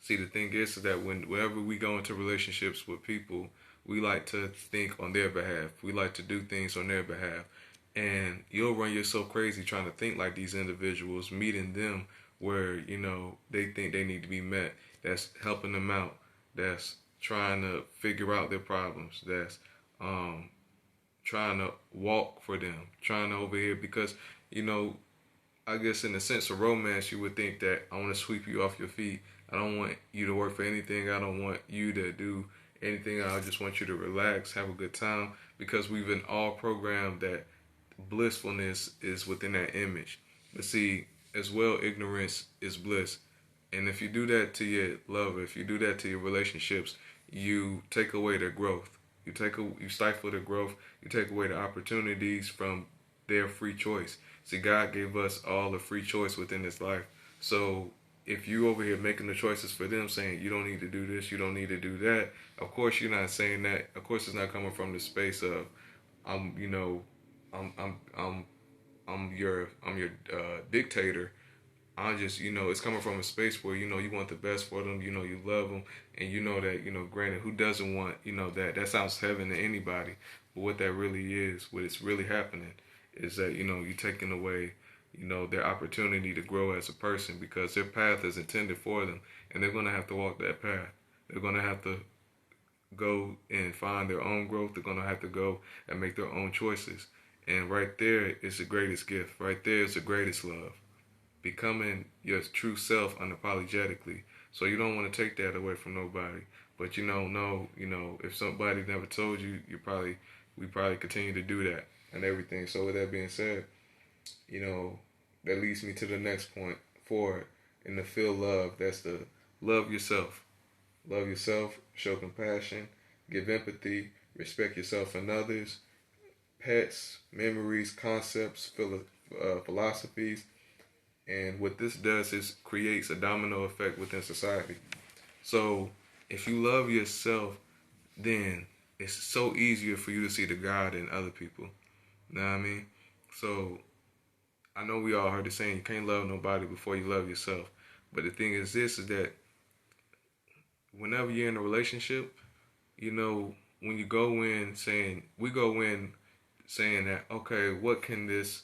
See, the thing is that whenever we go into relationships with people, we like to think on their behalf. We like to do things on their behalf. And you'll run yourself crazy trying to think like these individuals, meeting them where, they think they need to be met. That's helping them out. That's trying to figure out their problems. That's trying to walk for them. Trying to over here because, I guess in the sense of romance, you would think that I want to sweep you off your feet. I don't want you to work for anything. I don't want you to do anything. I just want you to relax, have a good time, because we've been all programmed that blissfulness is within that image. But see, as well, ignorance is bliss. And if you do that to your lover, if you do that to your relationships, you take away their growth. You stifle their growth. You take away the opportunities from their free choice. See, God gave us all a free choice within this life. So if you over here making the choices for them, saying you don't need to do this, you don't need to do that, of course you're not saying that. Of course, it's not coming from the space of I'm, I'm, I'm, I'm, I'm your dictator. I just, it's coming from a space where, you want the best for them, you love them, and you know that, granted, who doesn't want, that sounds heaven to anybody. But what that really is, what it's really happening is that, you're taking away, their opportunity to grow as a person because their path is intended for them and they're going to have to walk that path. They're going to have to go and find their own growth. They're going to have to go and make their own choices. And right there is the greatest gift. Right there is the greatest love. Becoming your true self unapologetically. So you don't want to take that away from nobody. But if somebody never told you, we probably continue to do that and everything. So with that being said, that leads me to the next point. For in the feel love, that's the love yourself. Love yourself, show compassion, give empathy, respect yourself and others, pets, memories, concepts, philosophies. And what this does is creates a domino effect within society. So if you love yourself, then it's so easier for you to see the God in other people. You know what I mean? So I know we all heard the saying, you can't love nobody before you love yourself. But the thing is this, is that whenever you're in a relationship, when you go in saying, we go in saying that, okay, what can this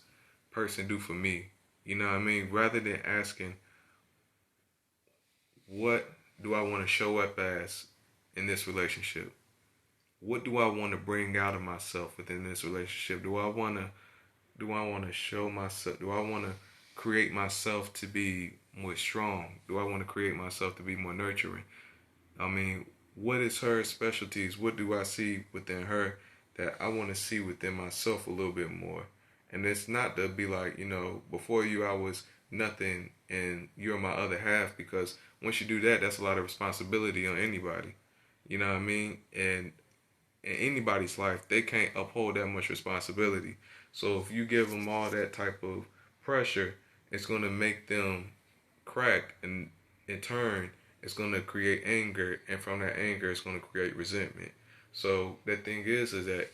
person do for me? You know what I mean? Rather than asking, what do I want to show up as in this relationship? What do I want to bring out of myself within this relationship? Do I want to show myself? Do I want to create myself to be more strong? Do I want to create myself to be more nurturing? I mean, what is her specialties? What do I see within her that I want to see within myself a little bit more? And it's not to be like, before you I was nothing and you're my other half, because once you do that, that's a lot of responsibility on anybody. You know what I mean? And in anybody's life, they can't uphold that much responsibility. So if you give them all that type of pressure, it's going to make them crack, and in turn, it's going to create anger, and from that anger, it's going to create resentment. So the thing is that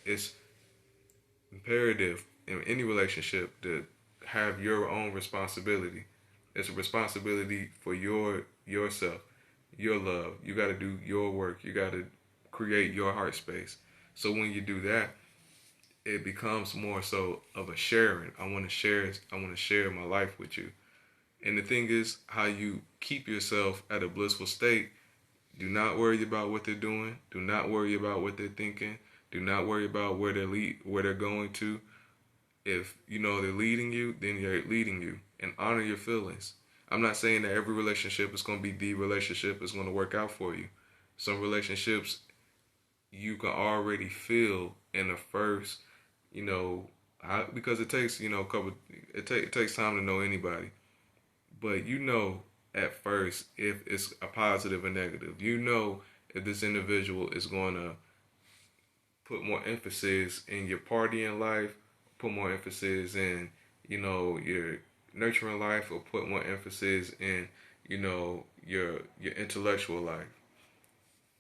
imperative in any relationship to have your own responsibility. It's a responsibility for yourself, your love. You got to do your work. You got to create your heart space. So when you do that, it becomes more so of a sharing. I want to share. I want to share my life with you. And the thing is, how you keep yourself at a blissful state. Do not worry about what they're doing. Do not worry about what they're thinking. Do not worry about where they're going to. If you know they're leading you, then they're leading you, and honor your feelings. I'm not saying that every relationship is going to be the relationship is going to work out for you. Some relationships you can already feel in the first, because it takes a couple. It takes time to know anybody, but at first if it's a positive or negative. If this individual is going to put more emphasis in your partying life, put more emphasis in, your nurturing life, or put more emphasis in, your intellectual life.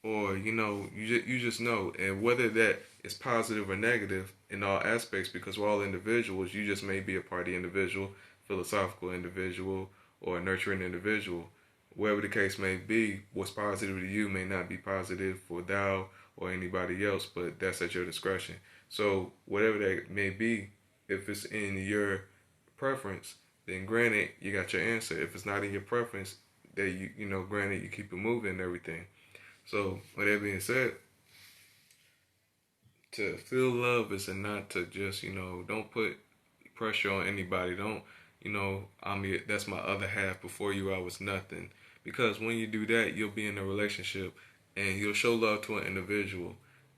Or, you just know. And whether that is positive or negative in all aspects, because we're all individuals, you just may be a party individual, philosophical individual, or a nurturing individual. Whatever the case may be, what's positive to you may not be positive for thou or anybody else, but that's at your discretion. So whatever that may be, if it's in your preference, then granted, you got your answer. If it's not in your preference, that granted, you keep it moving and everything. So with that being said, to feel love is not to just, don't put pressure on anybody. Don't, that's my other half. Before you, I was nothing. Because when you do that, you'll be in a relationship and you'll show love to an individual.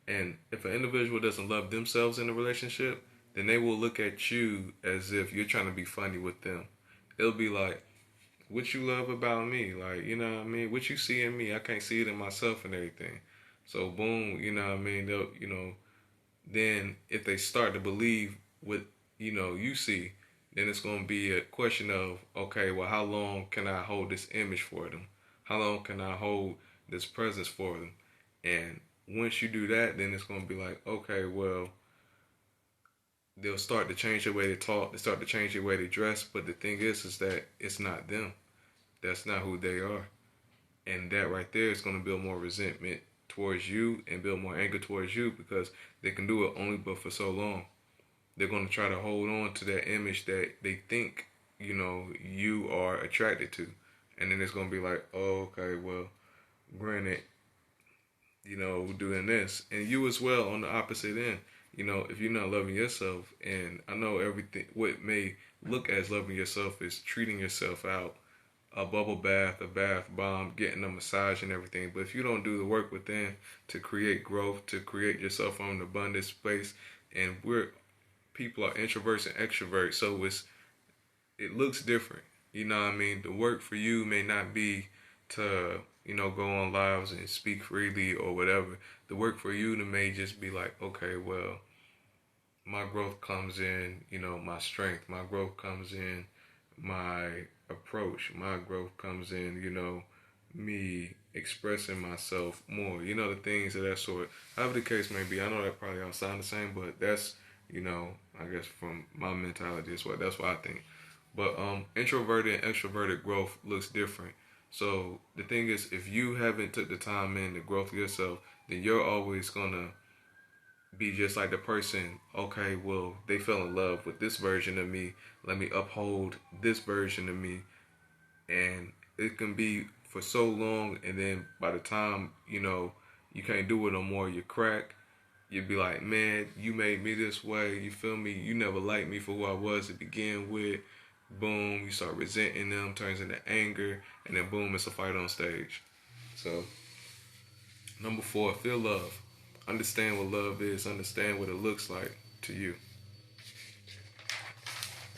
And if an individual doesn't love themselves in a relationship, then they will look at you as if you're trying to be funny with them. It'll be like, what you love about me? Like, you know what I mean? What you see in me, I can't see it in myself and everything. So boom, you know what I mean? They'll, then if they start to believe what, you see, then it's going to be a question of, okay, well, how long can I hold this image for them? How long can I hold this presence for them? And once you do that, then it's going to be like, okay, well, they'll start to change the way they talk. They start to change the way they dress. But the thing is that it's not them. That's not who they are. And that right there is going to build more resentment towards you and build more anger towards you, because they can do it only but for so long. They're going to try to hold on to that image that they think, you are attracted to. And then it's going to be like, oh, okay, well, granted, doing this. And you as well on the opposite end. If you're not loving yourself, and I know everything, what may look as loving yourself is treating yourself out, a bubble bath, a bath bomb, getting a massage and everything. But if you don't do the work within to create growth, to create yourself from an abundance place, and people are introverts and extroverts, so it looks different. You know what I mean? The work for you may not be to, go on lives and speak freely or whatever. The work for you may just be like, okay, well, my growth comes in, my strength. My growth comes in my approach. My growth comes in, me expressing myself more. The things of that sort. However the case may be. I know that probably all sound the same, but that's, I guess from my mentality, that's what I think. But introverted and extroverted growth looks different. So the thing is, if you haven't took the time in the growth of yourself, then you're always gonna be just like the person. Okay, well, they fell in love with this version of me. Let me uphold this version of me, and it can be for so long, and then by the time you can't do it no more, you crack. You'd be like, man, you made me this way. You feel me? You never liked me for who I was to begin with. Boom, you start resenting them, turns into anger, and then boom, it's a fight on stage. So, number 4, feel love. Understand what love is. Understand what it looks like to you.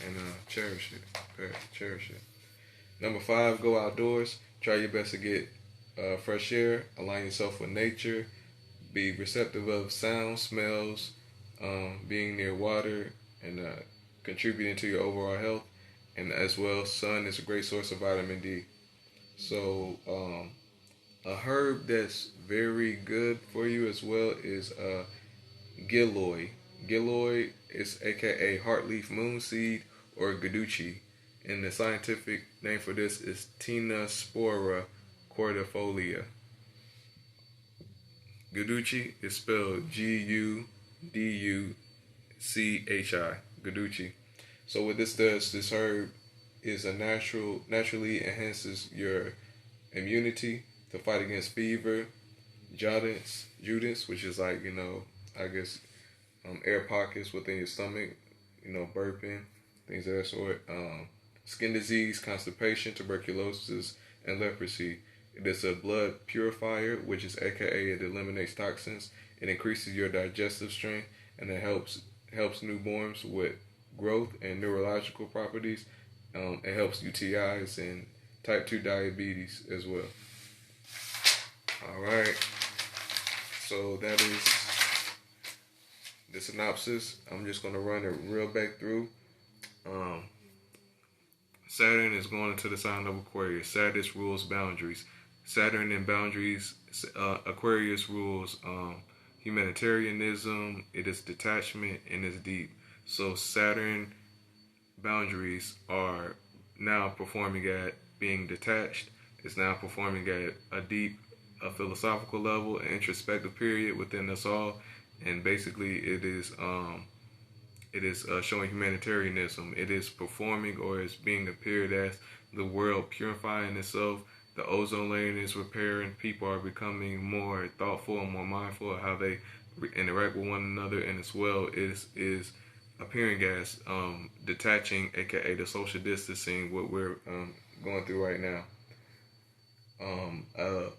And cherish it. Okay, cherish it. Number 5, go outdoors. Try your best to get fresh air. Align yourself with nature. Be receptive of sounds, smells, being near water, and contributing to your overall health. And as well, sun is a great source of vitamin D. So, a herb that's very good for you as well is giloy. Giloid is aka heartleaf moonseed or Guduchi, and the scientific name for this is Tinospora cordifolia. Guduchi is spelled Guduchi. Guduchi. So what this does, this herb is naturally enhances your immunity to fight against fever, judence, which is like I guess air pockets within your stomach, burping, things of that sort. Skin disease, constipation, tuberculosis, and leprosy. It is a blood purifier, which is AKA it eliminates toxins. It increases your digestive strength, and it helps newborns with growth and neurological properties. It helps UTIs and type 2 diabetes as well. All right. So that is the synopsis. I'm just going to run it real back through. Saturn is going into the sign of Aquarius. Saturn rules boundaries. Saturn and boundaries. Aquarius rules humanitarianism. It is detachment and it's deep. So Saturn boundaries are now performing at being detached. It's now performing at a deep, a philosophical level, an introspective period within us all, and basically it is showing humanitarianism. It is performing or is being appeared as the world purifying itself. The ozone layer is repairing. People are becoming more thoughtful and more mindful of how they interact with one another, and as well is appearing as detaching, aka the social distancing, what we're going through right now.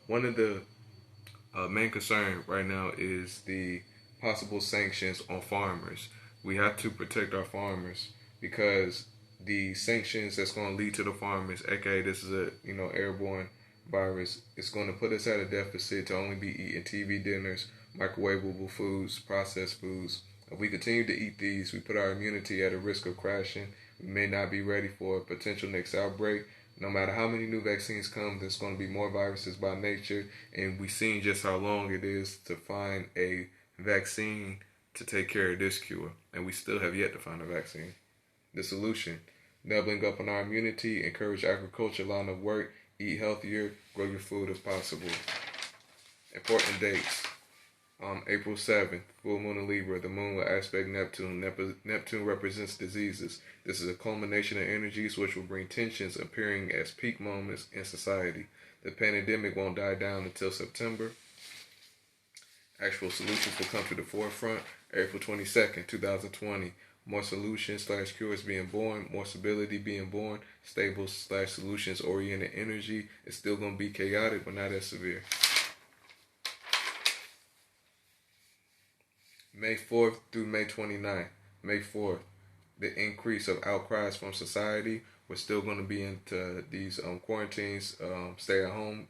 One of the main concern right now is the possible sanctions on farmers. We have to protect our farmers because the sanctions that's going to lead to the farmers, aka this is a airborne virus, it's going to put us at a deficit to only be eating TV dinners, microwavable foods, processed foods. If we continue to eat these, we put our immunity at a risk of crashing. We may not be ready for a potential next outbreak. No matter how many new vaccines come, there's going to be more viruses by nature, and we've seen just how long it is to find a vaccine to take care of this cure, and we still have yet to find a vaccine. The solution: doubling up on our immunity, encourage agriculture line of work, eat healthier, grow your food if possible. Important dates. April 7th, full moon in Libra, the moon will aspect Neptune. Neptune represents diseases. This is a culmination of energies which will bring tensions appearing as peak moments in society. The pandemic won't die down until September. Actual solutions will come to the forefront. April 22nd, 2020. More solutions/cures being born, more stability being born, stable/solutions oriented energy. It's still going to be chaotic, but not as severe. May 4th through May 29th. May 4th, the increase of outcries from society. We're still going to be into these quarantines, stay at home,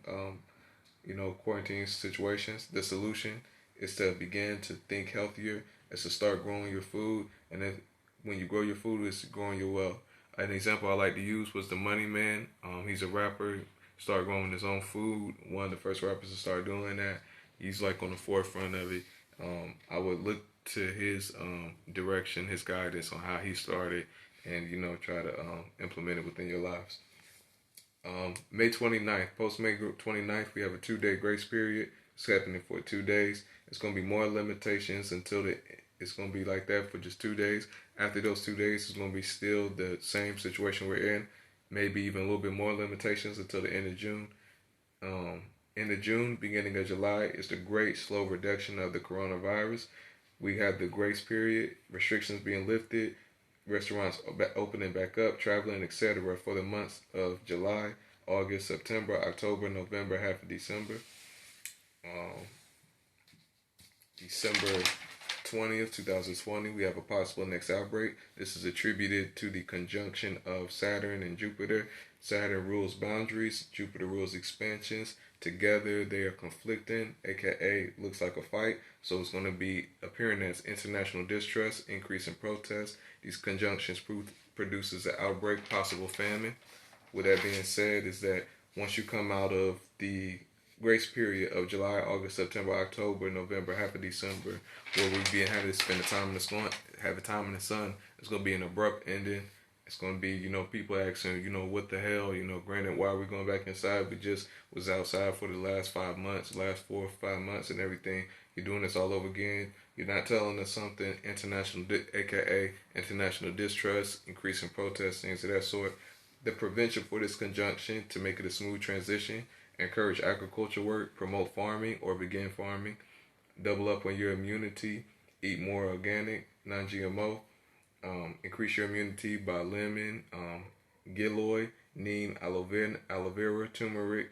quarantine situations. The solution is to begin to think healthier, is to start growing your food, and then when you grow your food, it's growing your wealth. An example I like to use was the Money Man. He's a rapper, started growing his own food. One of the first rappers to start doing that. He's like on the forefront of it. I would look to his direction, his guidance on how he started, and try to implement it within your lives. May 29th, post May 29th, we have a 2-day grace period. It's happening for 2 days. It's going to be more limitations until it's going to be like that for just 2 days. After those 2 days, it's going to be still the same situation we're in. Maybe even a little bit more limitations until the end of June. End of June, beginning of July, is the great slow reduction of the coronavirus. We have the grace period, restrictions being lifted, restaurants opening back up, traveling, etc. for the months of July, August, September, October, November, half of December. December 20th, 2020, we have a possible next outbreak. This is attributed to the conjunction of Saturn and Jupiter. Saturn rules boundaries, Jupiter rules expansions. Together, they are conflicting, aka looks like a fight. So it's going to be appearing as international distrust, increase in protests. These conjunctions produces an outbreak, possible famine. With that being said, is that once you come out of the grace period of July, August, September, October, November, half of December, where we be having to spend the time in the sun, have a time in the sun. It's gonna be an abrupt ending. It's gonna be, people asking, what the hell, granted, why are we going back inside? We just was outside for the last 5 months, last 4 or 5 months and everything. You're doing this all over again. You're not telling us something, aka international distrust, increasing protests, things of that sort. The prevention for this conjunction to make it a smooth transition: encourage agriculture work, promote farming or begin farming, double up on your immunity, eat more organic, non-GMO, increase your immunity by lemon, giloy, neem, aloe vera, turmeric.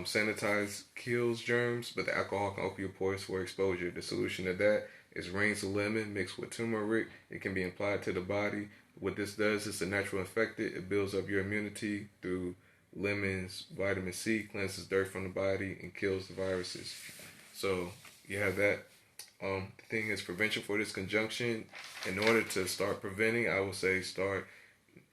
Sanitize kills germs, but the alcohol can open your pores for exposure. The solution to that is grains of lemon mixed with turmeric. It can be applied to the body. What this does is a natural infectant. It builds up your immunity through lemon's vitamin C, cleanses dirt from the body, and kills the viruses. So you have that. The thing is, prevention for this conjunction. In order to start preventing, I would say start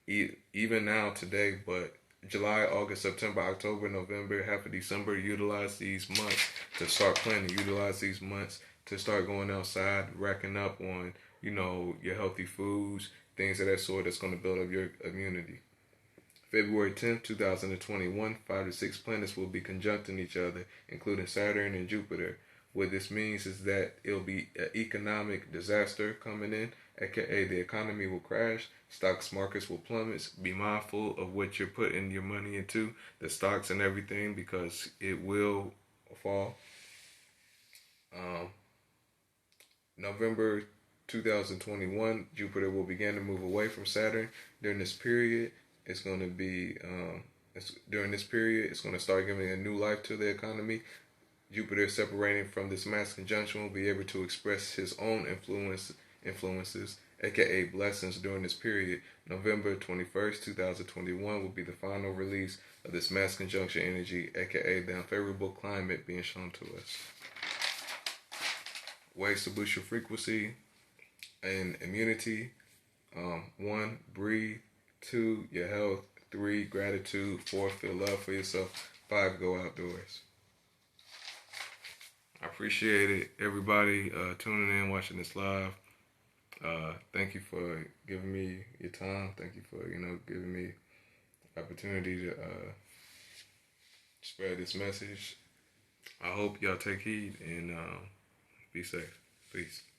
even now today, but July, August, September, October, November, half of December. Utilize these months to start planning. Utilize these months to start going outside, racking up on your healthy foods, things of that sort that's going to build up your immunity. February 10th, 2021, 5 to 6 planets will be conjuncting each other, including Saturn and Jupiter. What this means is that it'll be an economic disaster coming in, aka the economy will crash, stocks markets will plummet. Be mindful of what you're putting your money into, the stocks and everything, because it will fall. November 2021, Jupiter will begin to move away from Saturn. During this period, it's going to be during this period, it's going to start giving a new life to the economy. Jupiter, separating from this mass conjunction, will be able to express his own influences, aka blessings, during this period. November 21st, 2021 will be the final release of this mass conjunction energy, aka the unfavorable climate being shown to us. Ways to boost your frequency and immunity. 1, breathe. 2, your health. 3, gratitude. 4, feel love for yourself. 5, go outdoors. I appreciate it, everybody tuning in, watching this live. Thank you for giving me your time. Thank you for giving me the opportunity to spread this message. I hope y'all take heed and be safe. Peace.